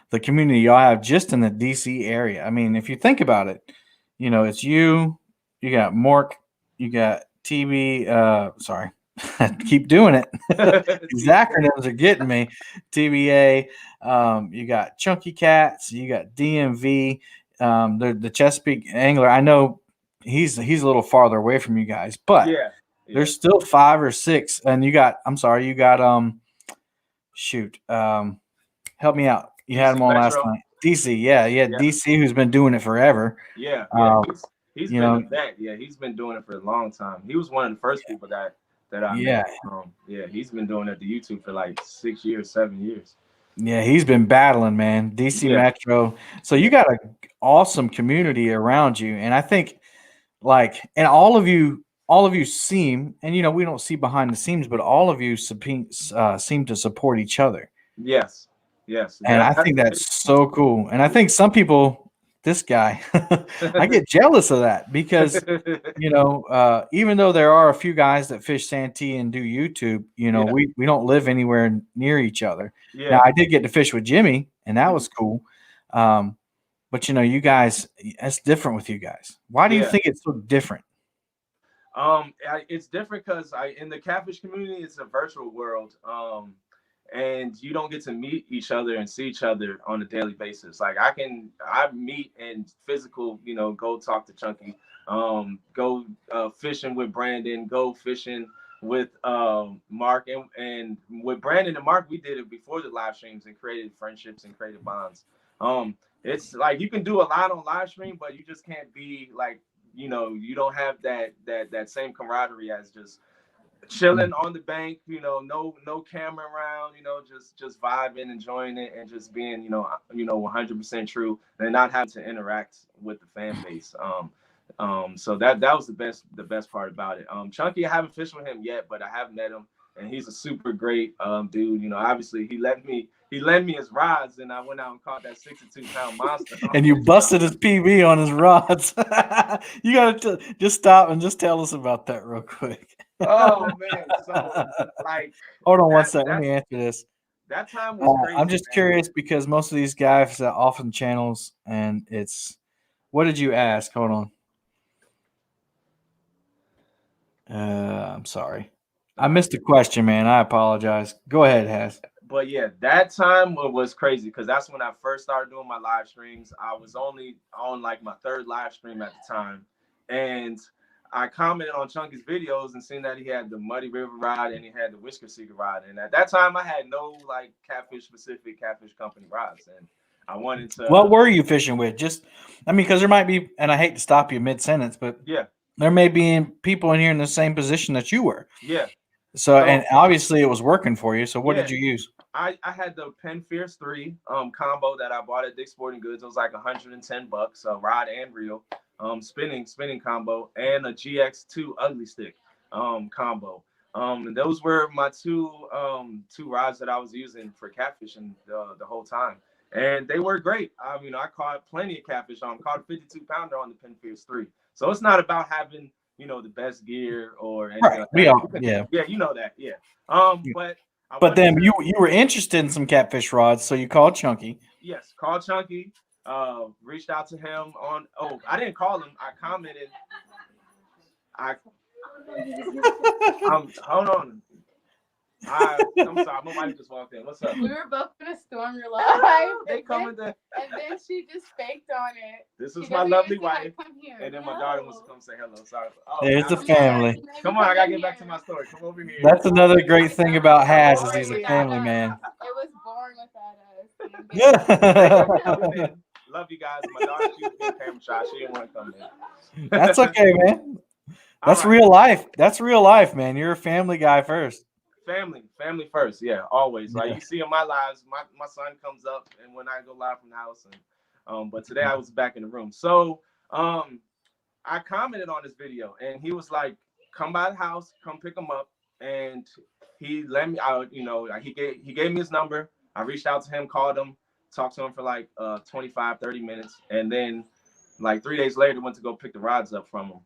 the community y'all have just in the DC area. I mean, if you think about it, it's you got Mork, you got TB, sorry, keep doing it. These acronyms are getting me. TBA, you got Chunky Cats, you got DMV, the Chesapeake Angler. I know he's a little farther away from you guys, but Yeah. there's still 5 or 6, and you got help me out. You had him on last night. DC, yeah, DC, who's been doing it forever. Yeah, he's been a vet. Yeah, he's been doing it for a long time. He was one of the first people that I met. He's been doing it to YouTube for like 6 years, 7 years. Yeah, he's been battling, man. DC Metro. So you got an awesome community around you, and I think, and all of you seem, and we don't see behind the scenes, but all of you seem to support each other. Yes. And I think that's so cool. And I think some people, this guy, I get jealous of that because, even though there are a few guys that fish Santee and do YouTube, we don't live anywhere near each other. Yeah. Now, I did get to fish with Jimmy, and that was cool. But, you guys, that's different with you guys. Why do you think it's so different? It's different because in the catfish community, it's a virtual world. And you don't get to meet each other and see each other on a daily basis. Like I meet in physical, go talk to Chunky, go fishing with Brandon, go fishing with Mark, and with Brandon and Mark, we did it before the live streams and created friendships and created bonds. It's like you can do a lot on live stream, but you just can't be like, you don't have that same camaraderie as just chilling on the bank, no camera around, just vibing, enjoying it, and just being, 100% true, and not having to interact with the fan base. So that was the best part about it. Chunky, I haven't fished with him yet, but I have met him, and he's a super great dude. Obviously he lent me his rods, and I went out and caught that 62-pound monster. And you busted his PB on his rods. You gotta just stop and just tell us about that real quick. Oh man, so hold on one second. Let me answer this. That time was crazy. I'm just curious because most of these guys are often channels, and it's what did you ask? Hold on. I'm sorry. I missed the question, man. I apologize. Go ahead, Has. But yeah, that time was crazy because that's when I first started doing my live streams. I was only on like my 3rd live stream at the time, and I commented on Chunky's videos and seen that he had the Muddy River rod and he had the Whisker Seeker rod. And at that time, I had no catfish company rods, and I wanted to. What were you fishing with? Because there might be, and I hate to stop you mid sentence, but there may be people in here in the same position that you were. Yeah. So and obviously it was working for you. So what did you use? I had the Penn Fierce 3 combo that I bought at Dick's Sporting Goods. It was like $110, a rod and reel, spinning combo, and a GX2 ugly stick combo. And those were my two rods that I was using for catfishing the whole time. And they were great. I caught plenty of catfish on. Caught a 52 pounder on the Penn Fierce 3. So it's not about having, the best gear or anything Right. like We that. all, yeah. Yeah, you know that. Yeah. But But then you were interested in some catfish rods, so you called Chunky. Yes, called Chunky. Reached out to him on. Oh, I didn't call him. I commented. Hold on. I'm sorry, my wife just walked in. What's up? We were both gonna storm your live. They coming to. And then she just faked on it. This is my lovely wife. And then my daughter wants to come say hello. Sorry. Oh, There's the family. Come on, I gotta get back to my story. Come over here. That's another great thing about Haz is he's a family man. It was boring without us. Love you guys. My daughter, she was being camera shy. She didn't want to come in. That's okay, man. That's right. real life. That's real life, man. You're a family guy first. Family first. Yeah, always. Like you see in my lives, my son comes up, and when I go live from the house, and but today I was back in the room. So I commented on this video, and he was like, "Come by the house, come pick him up," and he let me out. He gave me his number. I reached out to him, called him, talked to him for like 25, 30 minutes, and then like 3 days later went to go pick the rods up from him.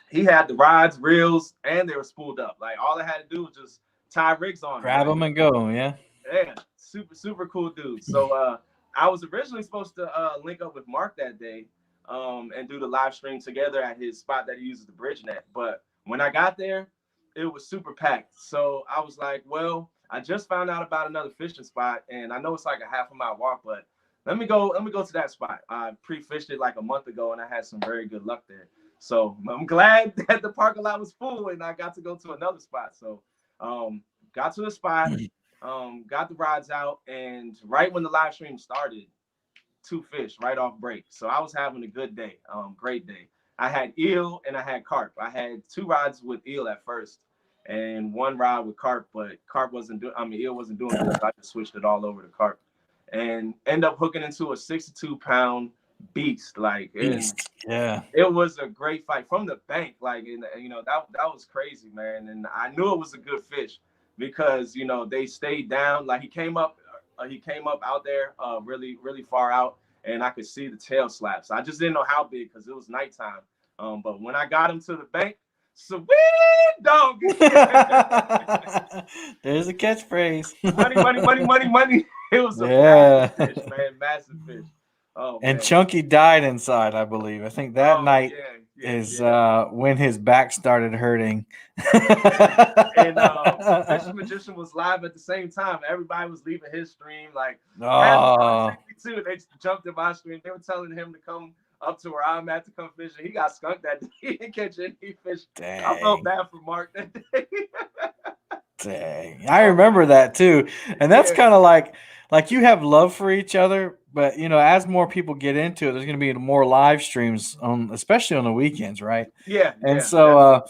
He had the rods, reels, and they were spooled up. Like all I had to do was just tie rigs on. Grab them and go, yeah. Yeah, super cool dude. So I was originally supposed to link up with Mark that day and do the live stream together at his spot that he uses the bridge net. But when I got there, it was super packed. So I was like, well, I just found out about another fishing spot, and I know it's like a half a mile walk, but let me go to that spot. I pre-fished it like a month ago, and I had some very good luck there. So I'm glad that the parking lot was full, and I got to go to another spot. So got to the spot, got the rods out, and right when the live stream started, 2 fish right off break. So I was having a good day, great day. I had eel and I had carp. I had 2 rods with eel at first and 1 rod with carp, but eel wasn't doing good. So I just switched it all over to carp and end up hooking into a 62-pound beast. Yeah, it was a great fight from the bank. Like, that was crazy, man. And I knew it was a good fish because they stayed down. Like he came up out there really far out, and I could see the tail slaps. I just didn't know how big because it was nighttime. But when I got him to the bank, sweet dog. There's a catchphrase. money. It was a massive fish, man, massive fish. Oh, and man. Chunky died inside, I believe. I think that night is when his back started hurting. And Fish Magician was live at the same time. Everybody was leaving his stream. Like, they jumped in my stream. They were telling him to come up to where I'm at to come fishing. He got skunked that day. He didn't catch any fish. Dang. I felt bad for Mark that day. Dang. I remember that too. And that's kind of like you have love for each other, but as more people get into it, there's going to be more live streams especially on the weekends, right? Yeah. And so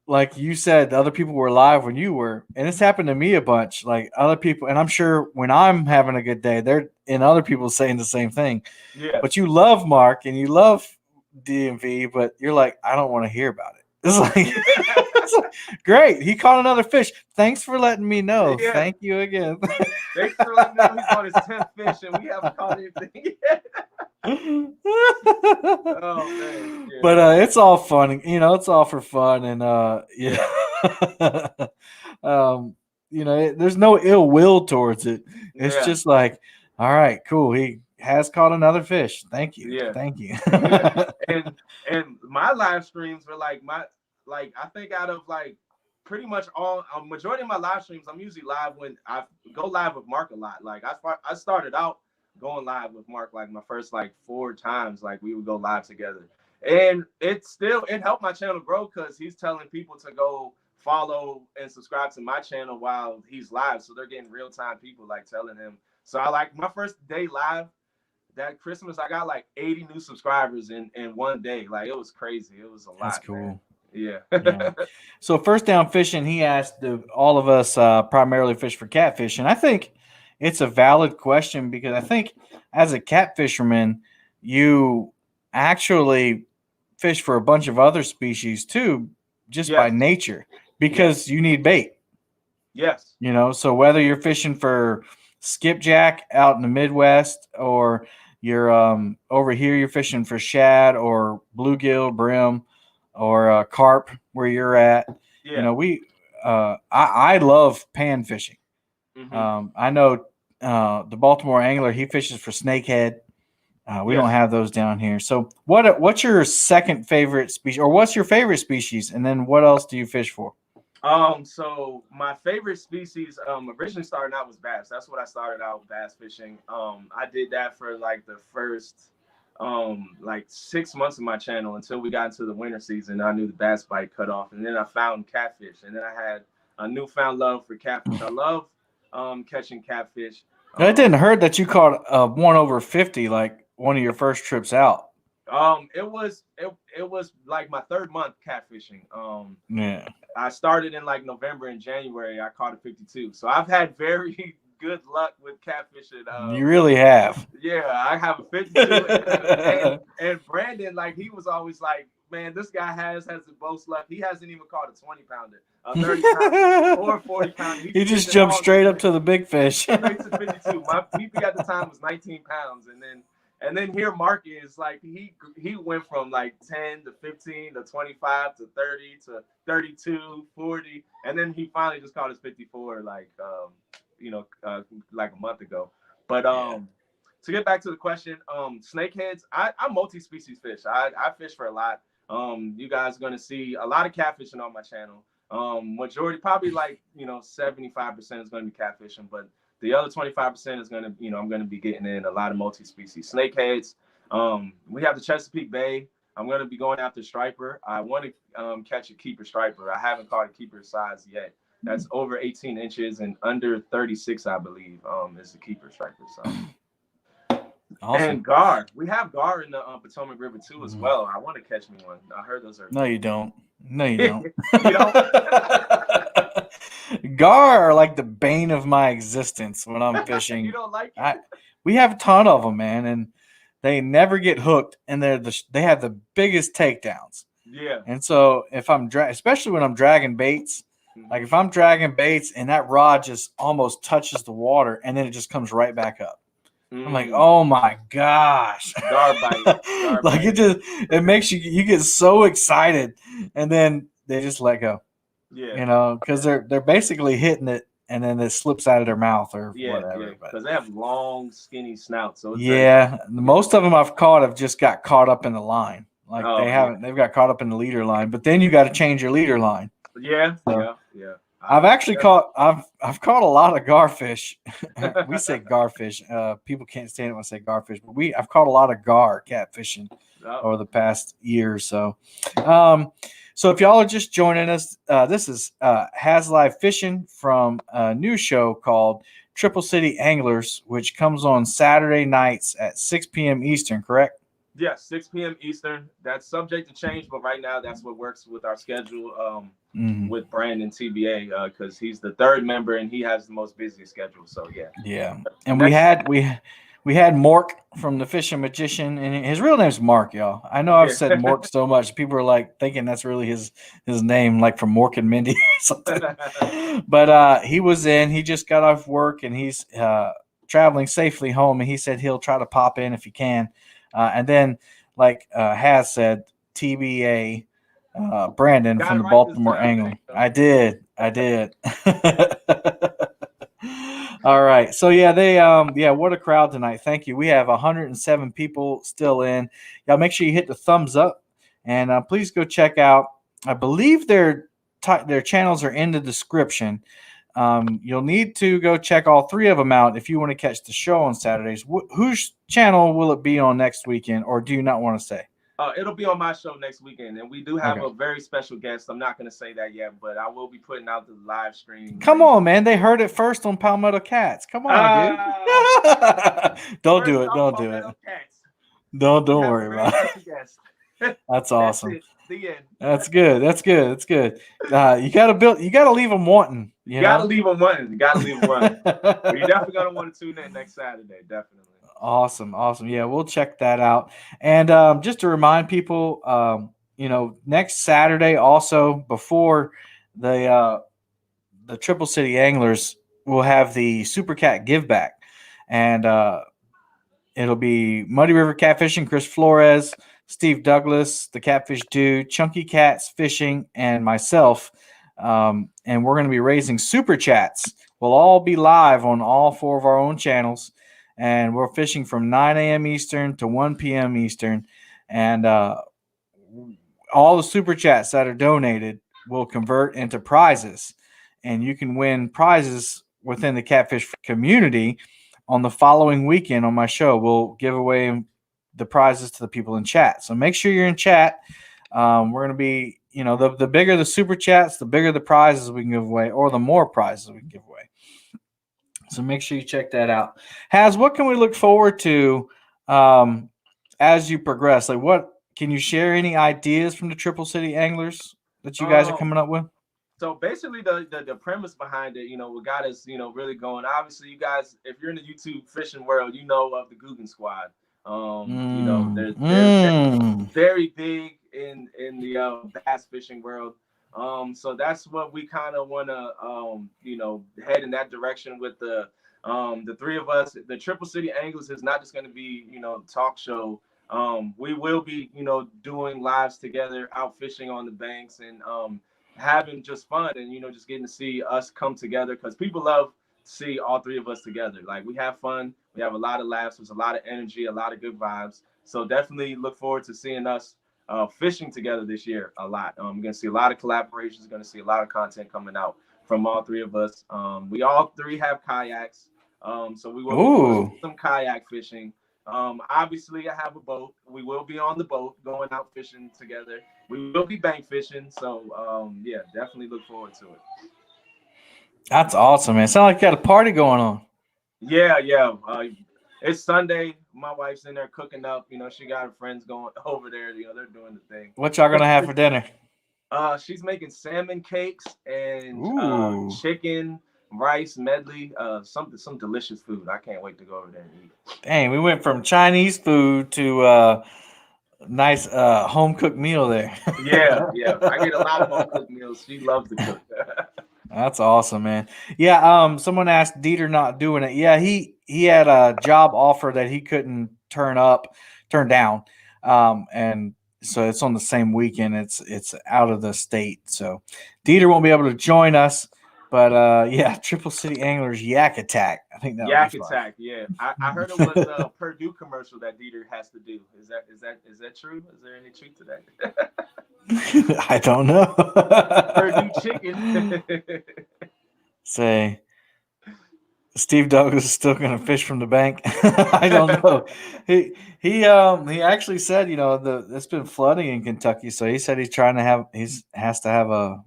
like you said, the other people were live when you were, and it's happened to me a bunch. Like other people, and I'm sure when I'm having a good day, they're and other people saying the same thing. Yeah. But you love Mark and you love DMV, but you're like, I don't want to hear about it. It's like, great. He caught another fish. Thanks for letting me know. Yeah. Thank you again. Thanks for letting me know he's on his 10th fish and we haven't caught anything yet. Oh man. Yeah. But it's all fun. It's all for fun. And there's no ill will towards it. It's just like, all right, cool. He has caught another fish. Thank you. Yeah. Thank you. And my live streams were I think out of pretty much all majority of my live streams, I'm usually live when I go live with Mark a lot. Like I started out going live with Mark my first 4 times. We would go live together, and it helped my channel grow because he's telling people to go follow and subscribe to my channel while he's live, so they're getting real-time people telling him. So I my first day live that Christmas, I got 80 new subscribers in one day. It was crazy. It was a lot. That's cool. Man. Yeah. Yeah. So first down fishing, he asked all of us primarily fish for catfish, and I think it's a valid question because I think as a catfisherman, you actually fish for a bunch of other species too, just by Yes. nature, because you need bait. Yes. So whether you're fishing for skipjack out in the Midwest or you're over here, you're fishing for shad or bluegill, brim, or carp where you're at. Yeah. I love pan fishing. Hmm. I know the Baltimore angler, he fishes for snakehead. We don't Yes. have those down here. So what's your second favorite species, or what's your favorite species, and then what else do you fish for? So my favorite species, originally starting out was bass. That's what I started out bass fishing. I did that for like the first, like 6 months of my channel until we got into the winter season. I knew the bass bite cut off, and then I found catfish, and then I had a newfound love for catfish. I love, catching catfish. It didn't hurt that you caught a 1/50, like one of your first trips out. It was like my third month catfishing. Yeah. I started in like November and January. I caught a 52. So I've had very good luck with catfishing. You really have. Yeah, I have a 52. And Brandon, like, he was always like, man, this guy has the most luck. He hasn't even caught a 20 pounder, a 30 pounder, or a 40 pounder. He just jumped straight up to the big fish. Straight to 52. My PP at the time was 19 pounds. And then here Mark is like he went from like 10 to 15 to 25 to 30 to 32, 40, and then he finally just caught his 54 like like a month ago. But to get back to the question, snakeheads, I multi-species fish. I fish for a lot. You guys are gonna see a lot of catfishing on my channel. Majority, probably like 75% is gonna be catfishing, but the other 25% is gonna, I'm gonna be getting in a lot of multi-species snakeheads. We have the Chesapeake Bay. I'm gonna be going after striper. I want to catch a keeper striper. I haven't caught a keeper size yet. That's over 18 inches and under 36, I believe, is the keeper striper. So. Awesome. And gar. We have gar in the Potomac River too as well. I want to catch me one. I heard those are. No, you don't. No, you don't. You don't? Gar are like the bane of my existence when I'm fishing. You don't like it? We have a ton of them, man, and they never get hooked, and they have the biggest takedowns. Yeah. And so if I'm especially when I'm dragging baits, like if I'm dragging baits and that rod just almost touches the water and then it just comes right back up. I'm like, oh my gosh. Gar bite. Like it makes you get so excited, and then they just let go. Yeah. Because they're basically hitting it and then it slips out of their mouth or whatever. Yeah, because they have long, skinny snouts. So most of them I've caught have just got caught up in the line. Like they've got caught up in the leader line, but then you got to change your leader line. Yeah. I've actually caught a lot of garfish. We say garfish. People can't stand it when I say garfish, but I've caught a lot of gar catfishing over the past year or so. So if y'all are just joining us, this is Has Live Fishing from a new show called Triple City Anglers, which comes on Saturday nights at 6 p.m. Eastern, correct? Yes, 6 p.m. Eastern. That's subject to change, but right now that's what works with our schedule with Brandon TBA because he's the third member and he has the most busiest schedule. So yeah. Yeah, and we had Mork from the Fishing Magician, and his real name's Mark, y'all. I know I've said Mork so much, people are like thinking that's really his name, like from Mork and Mindy or something. But he was in. He just got off work and he's traveling safely home, and he said he'll try to pop in if he can. And then, like Has said, TBA Brandon from the Baltimore Angling. I did. All right. So yeah, what a crowd tonight. Thank you. We have 107 people still in. Y'all make sure you hit the thumbs up, and please go check out. I believe their channels are in the description. You'll need to go check all three of them out if you want to catch the show on Saturdays. Whose channel will it be on next weekend, or do you not want to say? It'll be on my show next weekend, and we do have a very special guest. I'm not going to say that yet, but I will be putting out the live stream. Come on, man. They heard it first on Palmetto Cats. Come on, dude. Don't do it. Don't worry about it. Don't worry about it. That's awesome. The end. That's good. That's good. That's good. You gotta leave them wanting. You gotta know? leave them wanting. You gotta leave them wanting. But you're definitely gonna want to tune in next Saturday. Definitely. Awesome. Awesome. Yeah, we'll check that out. And just to remind people, next Saturday also before the Triple City Anglers will have the Super Cat Give Back. And it'll be Muddy River Catfishing, Chris Flores, Steve Douglas, the Catfish Dude, Chunky Cats Fishing, and myself. And we're going to be raising super chats. We'll all be live on all 4 of our own channels. And we're fishing from 9 a.m. Eastern to 1 p.m. Eastern. And all the super chats that are donated will convert into prizes. And you can win prizes within the catfish community. On the following weekend on my show, we'll give away the prizes to the people in chat. So make sure you're in chat. We're going to be, the bigger the super chats, the bigger the prizes we can give away, or the more prizes we can give away. So make sure you check that out. Haz, what can we look forward to as you progress? Like, what can you share any ideas from the Triple City Anglers that you guys are coming up with? So basically, the premise behind it, what got us, really going. Obviously, you guys, if you're in the YouTube fishing world, you know of the Guggen Squad. They're very big in the bass fishing world. So that's what we kind of want to, head in that direction with the 3 of us. The Triple City Anglers is not just going to be, talk show. We will be, doing lives together, out fishing on the banks, and having just fun, and just getting to see us come together, because people love to see all 3 of us together. Like, we have fun, we have a lot of laughs, there's a lot of energy, a lot of good vibes. So definitely look forward to seeing us fishing together this year a lot. We're gonna see a lot of collaborations, gonna see a lot of content coming out from all 3 of us. We all 3 have kayaks, so we will be doing some kayak fishing. Obviously, I have a boat. We will be on the boat going out fishing together. We will be bank fishing. So, definitely look forward to it. That's awesome, man. Sounds like you got a party going on. Yeah. It's Sunday. My wife's in there cooking up. She got her friends going over there. They're doing the thing. What y'all gonna have for dinner? She's making salmon cakes and chicken, rice medley, some delicious food. I can't wait to go over there and eat. Dang, we went from Chinese food to nice home cooked meal there. Yeah. I get a lot of home cooked meals. She loves to cook. That's awesome, man. Yeah. Someone asked Dieter not doing it. Yeah, he had a job offer that he couldn't turn down, and so it's on the same weekend. It's out of the state, so Dieter won't be able to join us. But Triple City Anglers Yak Attack. I think that Yak Attack. Yeah, I heard it was a Purdue commercial that Dieter has to do. Is that true? Is there any truth to that? I don't know. Purdue chicken. Say, Steve Douglas is still going to fish from the bank. I don't know. He actually said, it's been flooding in Kentucky, so he said he has to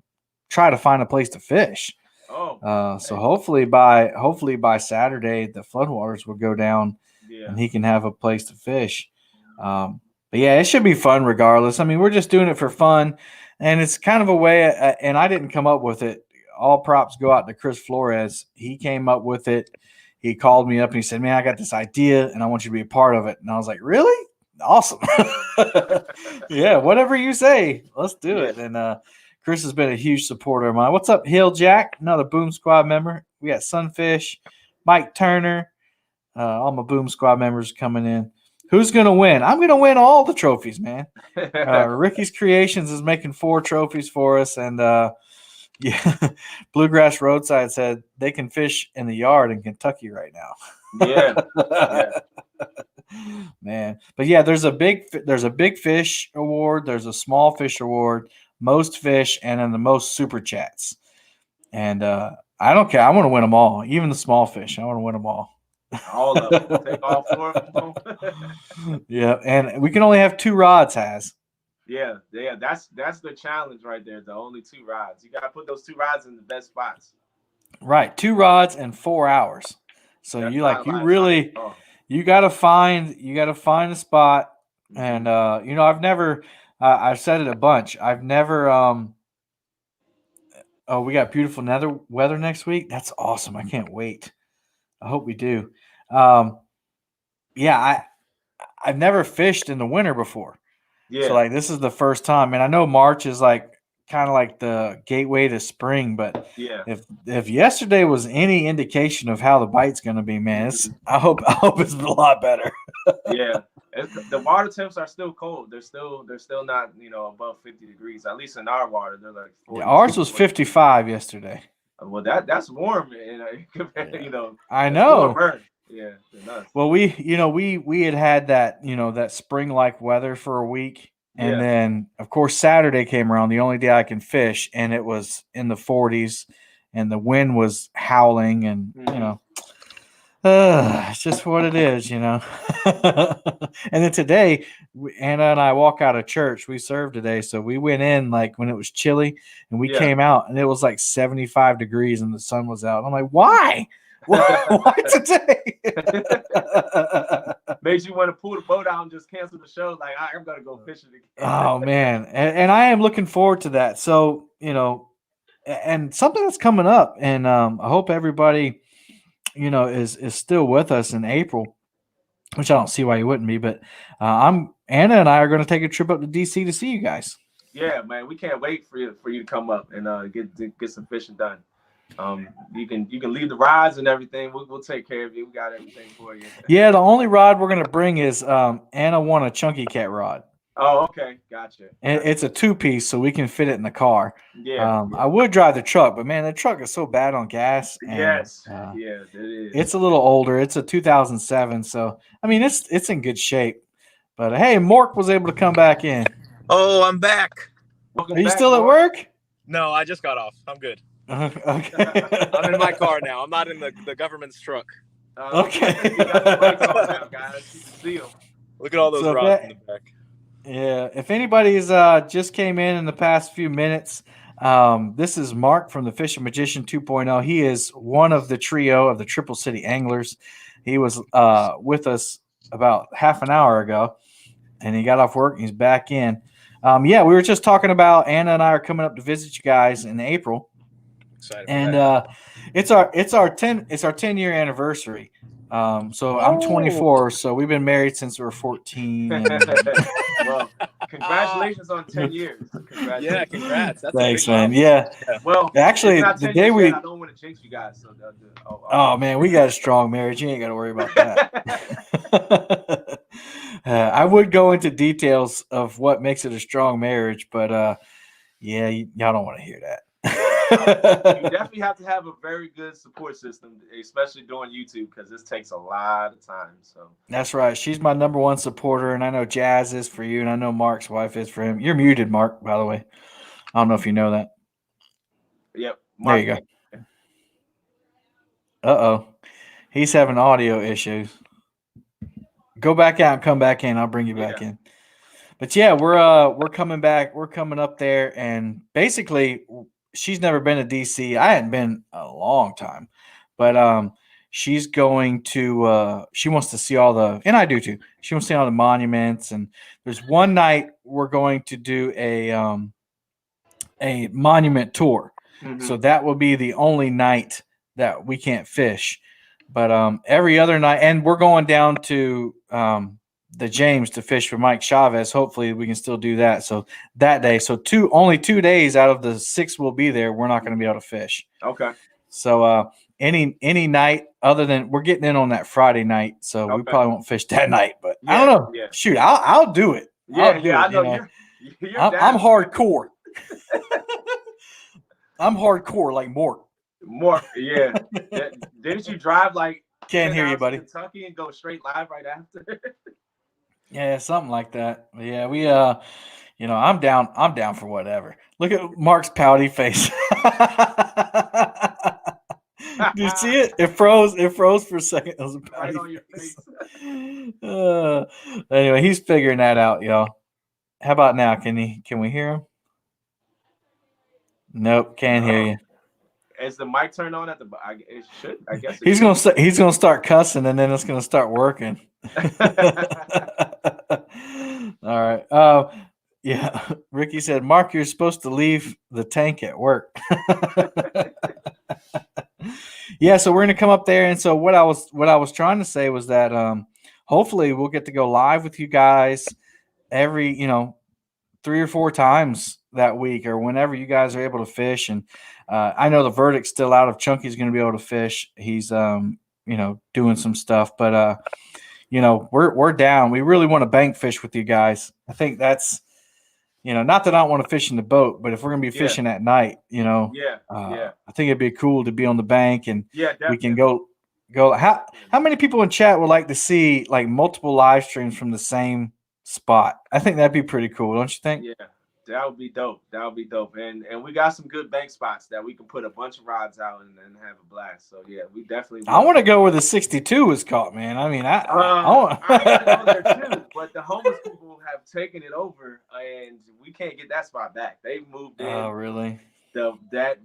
try to find a place to fish. So hopefully by Saturday the floodwaters will go down, and he can have a place to fish. But yeah, it should be fun regardless. I mean, we're just doing it for fun, and it's kind of a way. And I didn't come up with it. All props go out to Chris Flores. He came up with it. He called me up and he said, "Man, I got this idea, and I want you to be a part of it." And I was like, "Really? Awesome!" Yeah, whatever you say, let's do it. And Chris has been a huge supporter of mine. What's up, Hill Jack? Another Boom Squad member. We got Sunfish, Mike Turner. All my Boom Squad members coming in. Who's going to win? I'm going to win all the trophies, man. Ricky's Creations is making 4 trophies for us. And, Bluegrass Roadside said they can fish in the yard in Kentucky right now. Yeah. Man. But, yeah, there's a big fish award. There's a small fish award. Most fish, and then the most super chats. And I don't care. I want to win them all, even the small fish. I want to win them all. All of them. Take all 4 of them. Yeah, and we can only have 2 rods, Has. Yeah. That's the challenge right there. The only 2 rods. You got to put those 2 rods in the best spots. Right, 2 rods and 4 hours. So you got to find a spot. And I've never I've said it a bunch. I've never. Oh, we got beautiful weather next week. That's awesome. I can't wait. I hope we do. Um, yeah, I've never fished in the winter before. Yeah. So like this is the first time, and I know March is like kind of like the gateway to spring. But Yeah. if yesterday was any indication of how the bite's going to be, man, I hope it's a lot better. Yeah. The water temps are still cold. They're still not above 50 degrees. At least in our water, they're like 40. Yeah, ours was 55 yesterday. Well, that's warm, I know. Warmer. Yeah, nuts. Well, we had that that spring like weather for a week, and then of course Saturday came around, the only day I can fish, and it was in the 40s, and the wind was howling, and it's just what it is, And then today, Anna and I walk out of church. We served today, so we went in like when it was chilly, and we came out, and it was like 75 degrees, and the sun was out. I'm like, why? Why today? Made you want to pull the boat out and just cancel the show? Like, I'm gonna go fishing again. Oh man, and I am looking forward to that. So and something that's coming up, and I hope everybody is still with us in April, which I don't see why you wouldn't be. But Anna and I are going to take a trip up to DC to see you guys. Yeah, man, we can't wait for you to come up and get some fishing done. You can leave the rods and everything. We'll take care of you. We got everything for you. Yeah, the only rod we're going to bring is Anna won a Chunky Cat rod. Oh, okay, gotcha. And it's a 2-piece, so we can fit it in the car. Yeah, I would drive the truck, but man, the truck is so bad on gas. And, yes, it is. It's a little older. It's a 2007, so I mean it's in good shape. But hey, Mork was able to come back in. Oh, I'm back. Are you still at work? No, I just got off. I'm good. Okay. I'm in my car now. I'm not in the government's truck. Okay. You got the brakes on now, guys. You can see them. Look at all those rods in the back. Yeah, if anybody's just came in the past few minutes, this is Mark from the Fishing Magician 2.0. He is one of the trio of the Triple City Anglers. He was with us about half an hour ago, and he got off work and he's back in. We were just talking about Anna and I are coming up to visit you guys in April. Excited and it's our 10-year anniversary. So I'm 24, so we've been married since we were 14. Well, congratulations on 10 years. Yeah, congrats. That's Thanks, man. Yeah. Well, actually, the day I don't want to jinx you guys. So oh man, we got a strong marriage. You ain't got to worry about that. I would go into details of what makes it a strong marriage, but y'all don't want to hear that. You definitely have to have a very good support system, especially doing YouTube, because this takes a lot of time. So that's right. She's my number one supporter, and I know Jazz is for you, and I know Mark's wife is for him. You're muted, Mark, by the way. I don't know if you know that. Yep. There you go. Uh-oh. He's having audio issues. Go back out and come back in. I'll bring you back in. But yeah, we're coming back. We're coming up there, and basically she's never been to DC. I hadn't been a long time, but she's going to. She wants to see all the, and I do too. She wants to see all the monuments. And there's one night we're going to do a monument tour. Mm-hmm. So that will be the only night that we can't fish. But every other night, and we're going down to the James to fish for Mike Chavez. Hopefully we can still do that. So that day, so only 2 days out of the 6 we'll be there, we're not going to be able to fish. Okay. So any night other than, we're getting in on that Friday night, so we probably won't fish that night. But I don't know. Yeah. Shoot, I'll do it. I know. I'm hardcore. I'm hardcore like Mort. Mort, yeah. Didn't you drive like? Can't hear you, buddy. Kentucky and go straight live right after. Yeah, something like that. Yeah, we I'm down for whatever. Look at Mark's pouty face. Do you see it? It froze for a second. It was a pouty right on your face. Anyway, he's figuring that out, y'all. How about now? Can we hear him? Nope, can't hear you. Is the mic turned on at the? It should. I guess he's gonna start cussing, and then it's gonna start working. All right. Yeah, Ricky said, Mark, you're supposed to leave the tank at work. Yeah, so we're gonna come up there, and so what I was trying to say was that hopefully we'll get to go live with you guys every 3 or 4 times that week or whenever you guys are able to fish. And I know the verdict's still out if Chunky's going to be able to fish. He's doing some stuff, but we're down. We really want to bank fish with you guys. I think that's not that I don't want to fish in the boat, but if we're going to be fishing at night, I think it'd be cool to be on the bank and we can go. How many people in chat would like to see like multiple live streams from the same spot? I think that'd be pretty cool, don't you think? Yeah, that would be dope. That would be dope. And we got some good bank spots that we can put a bunch of rods out and have a blast. So yeah, we definitely. I want to go where the 62 was caught, man. I mean, I want to go there too, but the homeless people have taken it over, and we can't get that spot back. They moved in. Oh, really? That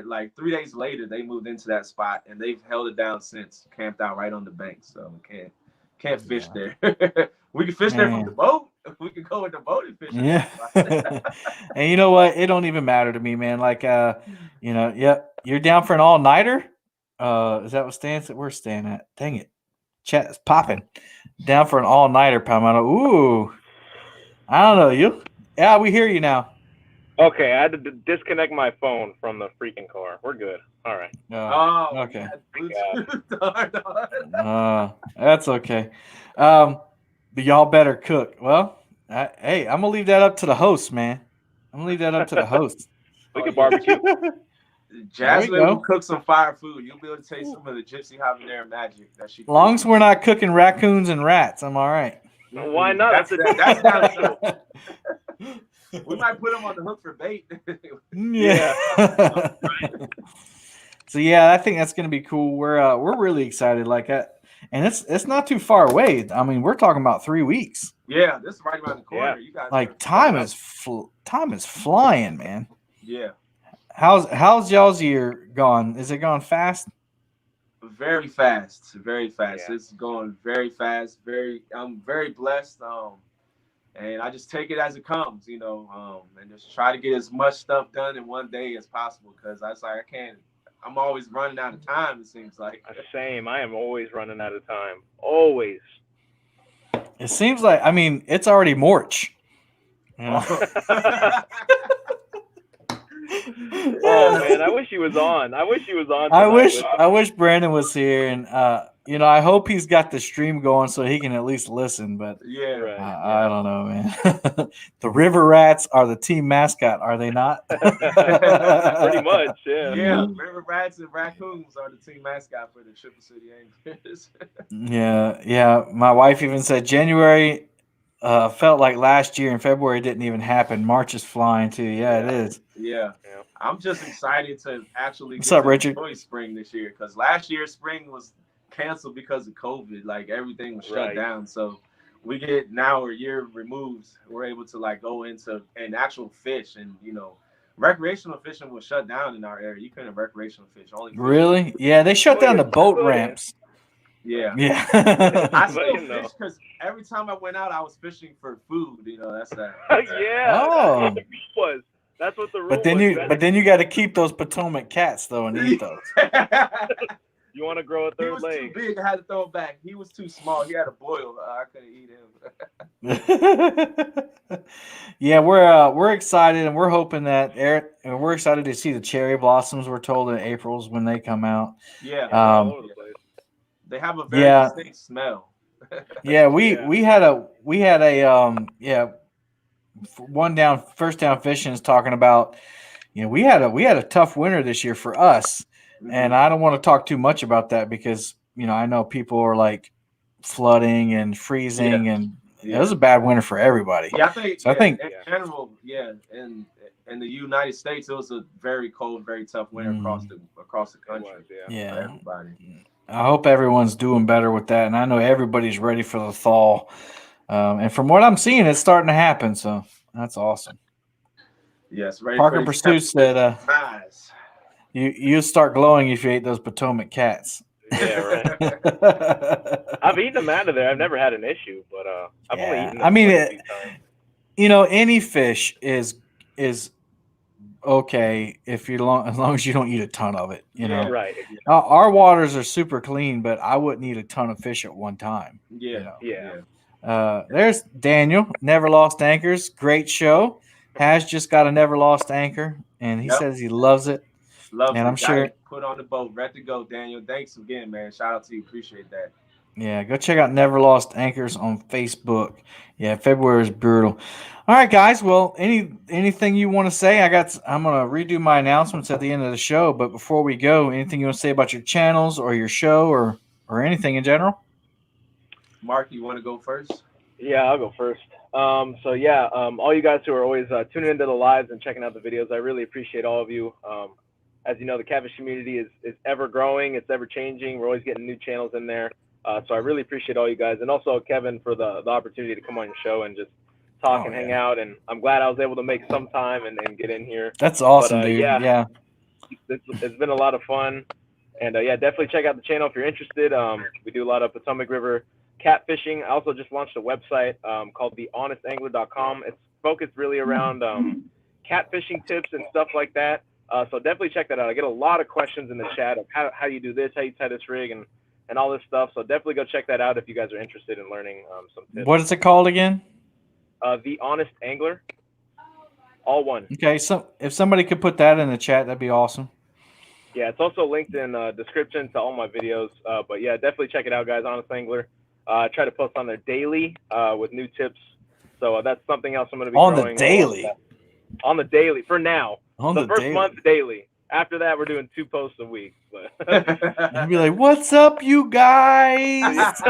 like 3 days later, they moved into that spot, and they've held it down since. Camped out right on the bank, so we can't fish there. We can fish there from the boat. We can go with the boat and fish. Yeah. And you know what? It don't even matter to me, man. Like, you're down for an all-nighter? Is that what Stan said? Where's Stan at? Dang it. Chat is popping. Down for an all-nighter, Palmetto. Ooh. I don't know. You? Yeah, we hear you now. Okay, I had to disconnect my phone from the freaking car. We're good. All right. Okay. Yeah. That's okay. But y'all better cook. Well, hey, I'm gonna leave that up to the host, man. I'm gonna leave that up to the host. We can barbecue. Jasmine will cook some fire food. You'll be able to taste some of the gypsy habanero magic that she. As long as we're not cooking raccoons and rats, I'm all right. Why not? That's not true. We might put them on the hook for bait. Yeah. So yeah, I think that's gonna be cool. We're really excited. And it's not too far away. I mean, we're talking about 3 weeks. Yeah, this is right around the corner. Yeah. You guys time is flying, man. Yeah. How's y'all's year gone? Is it gone fast? Very fast, very fast. Yeah. It's going very fast. I'm very blessed. And I just take it as it comes, and just try to get as much stuff done in one day as possible. Because I'm always running out of time. It seems like. Same. I am always running out of time. Always. It seems like, I mean, it's already March. Oh man, I wish he was on. I wish Brandon was here, and I hope he's got the stream going so he can at least listen. But yeah, right. I don't know, man. The River Rats are the team mascot, are they not? Pretty much, yeah. Yeah, River Rats and Raccoons are the team mascot for the Triple City Anglers. Yeah. My wife even said January felt like last year, and February didn't even happen. March is flying too. Yeah, it is. Yeah. I'm just excited to actually What's up, Richard? enjoy spring this year, because last year spring was canceled because of COVID. Like everything was shut down. So we get now a year removed. We're able to go into an actual fish, and recreational fishing was shut down in our area. You couldn't recreational fish. Only fish. Really? Yeah, they shut down the boat ramps. Yeah. I still fish because every time I went out, I was fishing for food. That's that. Yeah. Oh. That's what the rule But then you got to keep those Potomac cats though and eat those. You want to grow a third leg? He was too big. I had to throw him back. He was too small. He had a boil. I couldn't eat him. Yeah, we're excited, and we're hoping that we're excited to see the cherry blossoms. We're told in April's when they come out. Yeah. They have a very distinct smell. Yeah, we had a first down fishing is talking about, we had a tough winter this year for us, and I don't want to talk too much about that because I know people are like flooding and freezing, and it was a bad winter for everybody. Yeah, I think in general, in the United States, it was a very cold, very tough winter across the country. For everybody. I hope everyone's doing better with that, and I know everybody's ready for the thaw. And from what I'm seeing, it's starting to happen, so that's awesome. Yes, Parker Pursuit said, "You start glowing if you ate those Potomac cats." Yeah, right. I've eaten them out of there. I've never had an issue, but I've only eaten them. I mean, any fish is okay if as long as you don't eat a ton of it. Right. Our waters are super clean, but I wouldn't eat a ton of fish at one time. Yeah. There's Daniel, Never Lost Anchors. Great show. Has just got a Never Lost Anchor, and he Yep. says he loves it. Loves And it. I'm sure. Got it put on the boat. Ready to go, Daniel. Thanks again, man. Shout out to you. Appreciate that. Yeah, go check out Never Lost Anchors on Facebook. Yeah, February is brutal. All right, guys. Well, anything you want to say? I'm gonna redo my announcements at the end of the show. But before we go, anything you want to say about your channels or your show or anything in general? Mark, you want to go first? Yeah, I'll go first. So yeah, all you guys who are always tuning into the lives and checking out the videos, I really appreciate all of you. As you know, the catfish community is ever growing. It's ever changing. We're always getting new channels in there. So I really appreciate all you guys, and also Kevin for the opportunity to come on your show and just talk and hang out. And I'm glad I was able to make some time and get in here. That's awesome, But, dude. Yeah. It's been a lot of fun. And yeah, definitely check out the channel if you're interested. We do a lot of Potomac River catfishing. I also just launched a website called thehonestangler.com. It's focused really around catfishing tips and stuff like that. So definitely check that out. I get a lot of questions in the chat of how you do this, how you tie this rig, and all this stuff. So definitely go check that out if you guys are interested in learning some tips. What is it called again? The Honest Angler. All one. Okay, so if somebody could put that in the chat, that'd be awesome. Yeah, it's also linked in description to all my videos. But yeah, definitely check it out, guys. Honest Angler. I try to post on there daily with new tips. So that's something else I'm going to be on growing the daily. On the daily for now. On the first daily. month daily. After that, we're doing 2 posts a week. But I'd be like, "What's up, you guys?"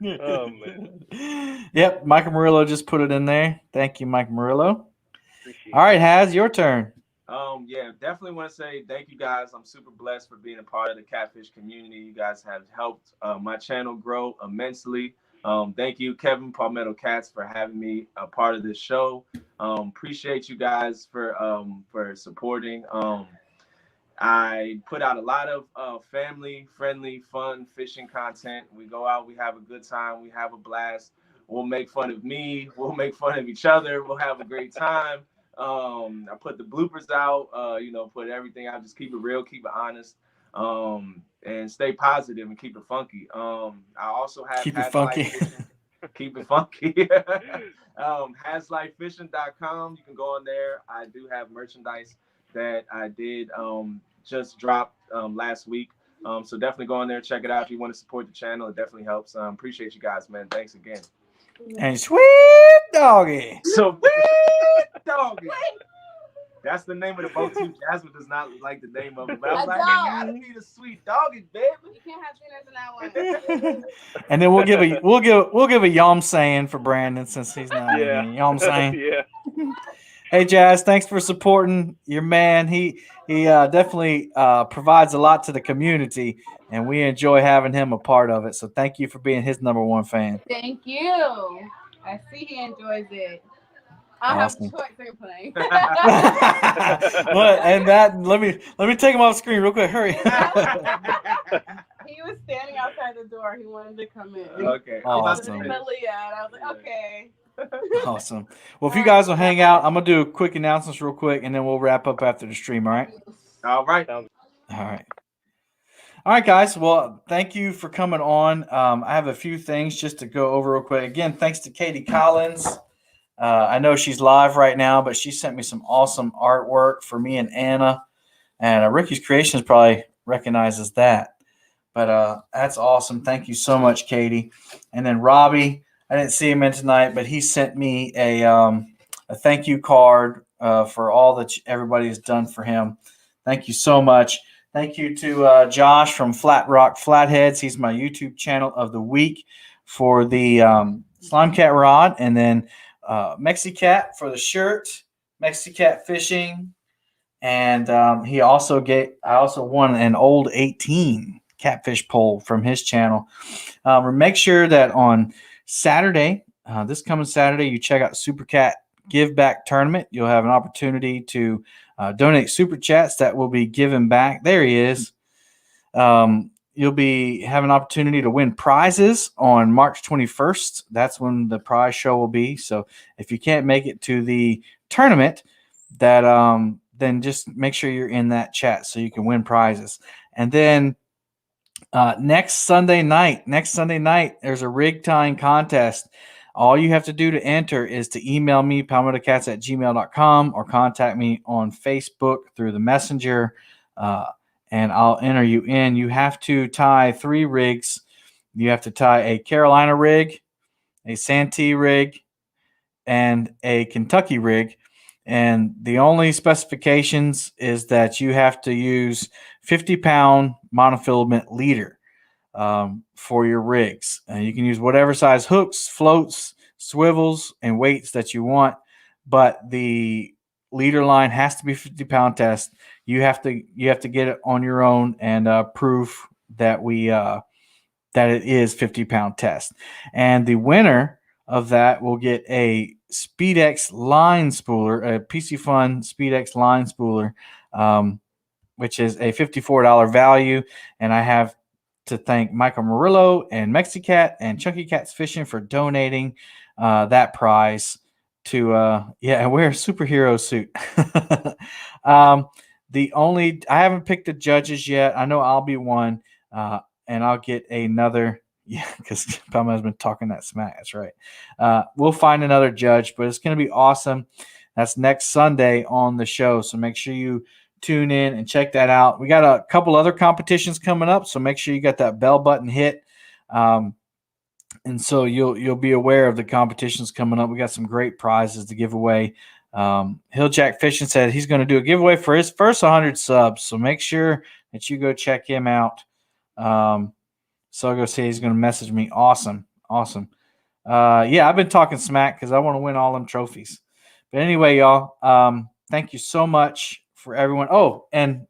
Oh man. Yep, Michael Murillo just put it in there. Thank you, Mike Murillo. Appreciate All right, Haz, your turn. Yeah, definitely want to say thank you guys. I'm super blessed for being a part of the catfish community. You guys have helped my channel grow immensely. Thank you, Kevin Palmetto Cats, for having me a part of this show. Appreciate you guys for supporting. I put out a lot of family-friendly, fun fishing content. We go out, we have a good time, we have a blast. We'll make fun of me. We'll make fun of each other. We'll have a great time. I put the bloopers out, put everything out. Just keep it real, keep it honest, and stay positive and keep it funky. I also have Keep it funky. Keep it funky. HasLifeFishing.com. You can go on there. I do have merchandise that I did just drop last week. So definitely go on there, check it out if you want to support the channel. It definitely helps. Appreciate you guys, man. Thanks again. And sweet doggy. Sweet doggy. That's the name of the boat too. Jasmine does not like the name of it, but I was like, it gotta be the sweet doggy, baby. You can't have dinners in that one. And then we'll give a yom saying for Brandon since he's not. Yeah. Yom saying. Yeah. Hey Jazz, thanks for supporting your man. He definitely provides a lot to the community, and we enjoy having him a part of it. So thank you for being his #1 fan. Thank you. I see he enjoys it. I don't Awesome. have a choice. They're playing. What? And that let me take him off screen real quick. Hurry. He was standing outside the door. He wanted to come in. Okay. Awesome. And I was like, okay. Awesome. Well, if you guys will hang out, I'm gonna do a quick announcements real quick, and then we'll wrap up after the stream. All right. All right. All right. All right, guys. Well, thank you for coming on. I have a few things just to go over real quick. Again, thanks to Katie Collins. I know she's live right now, but she sent me some awesome artwork for me and Anna. And Ricky's Creations probably recognizes that. But that's awesome. Thank you so much, Katie. And then Robbie, I didn't see him in tonight, but he sent me a thank you card for all that everybody has done for him. Thank you so much. Thank you to Josh from Flat Rock Flatheads. He's my YouTube channel of the week for the Slime Cat rod, and then Mexicat for the shirt, Mexicat Fishing, and I also won an old 18 catfish pole from his channel. Make sure that on Saturday, this coming Saturday, you check out Super Cat Give Back Tournament. You'll have an opportunity to donate super chats that will be given back. There he is. you'll be have an opportunity to win prizes on March 21st. That's when the prize show will be. So if you can't make it to the tournament, that then just make sure you're in that chat so you can win prizes. And then next Sunday night, there's a rig tying contest. All you have to do to enter is to email me, palmettocats@gmail.com, or contact me on Facebook through the messenger, and I'll enter you in. You have to tie 3 rigs. You have to tie a Carolina rig, a Santee rig, and a Kentucky rig. And the only specifications is that you have to use 50-pound monofilament leader for your rigs. And you can use whatever size hooks, floats, swivels, and weights that you want. But the leader line has to be 50-pound test. You have to get it on your own and prove that that it is 50-pound test. And the winner of that will get a SpeedX line spooler, a PC Fun SpeedX line spooler, which is a $54 value. And I have to thank Michael Murillo and Mexicat and Chunky Cats Fishing for donating that prize to wear a superhero suit. I haven't picked the judges yet. I know I'll be one, and I'll get another. Yeah, because Palmetto's been talking that smack. That's right. We'll find another judge, but it's going to be awesome. That's next Sunday on the show, so make sure you tune in and check that out. We got a couple other competitions coming up, so make sure you got that bell button hit, and so you'll be aware of the competitions coming up. We got some great prizes to give away. Hilljack Fishing said he's going to do a giveaway for his first 100 subs, so make sure that you go check him out. So I'll go say he's going to message me. Awesome. I've been talking smack because I want to win all them trophies. But anyway, y'all, thank you so much for everyone. Oh, and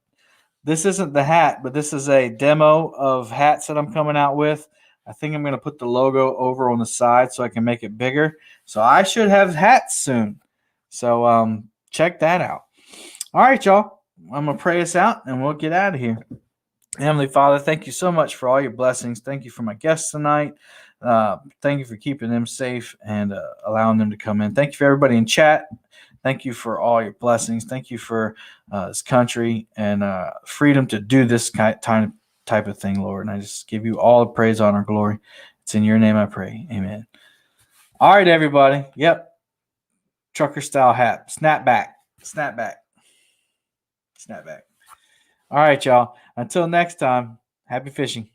this isn't the hat, but this is a demo of hats that I'm coming out with. I think I'm going to put the logo over on the side so I can make it bigger. So I should have hats soon. So check that out. All right, y'all. I'm going to pray us out, and we'll get out of here. Heavenly Father, thank you so much for all your blessings. Thank you for my guests tonight. Thank you for keeping them safe and allowing them to come in. Thank you for everybody in chat. Thank you for all your blessings. Thank you for this country and freedom to do this type of thing, Lord. And I just give you all the praise, honor, glory. It's in your name I pray. Amen. All right, everybody. Yep. Trucker style hat. Snapback. All right, y'all. Until next time, happy fishing.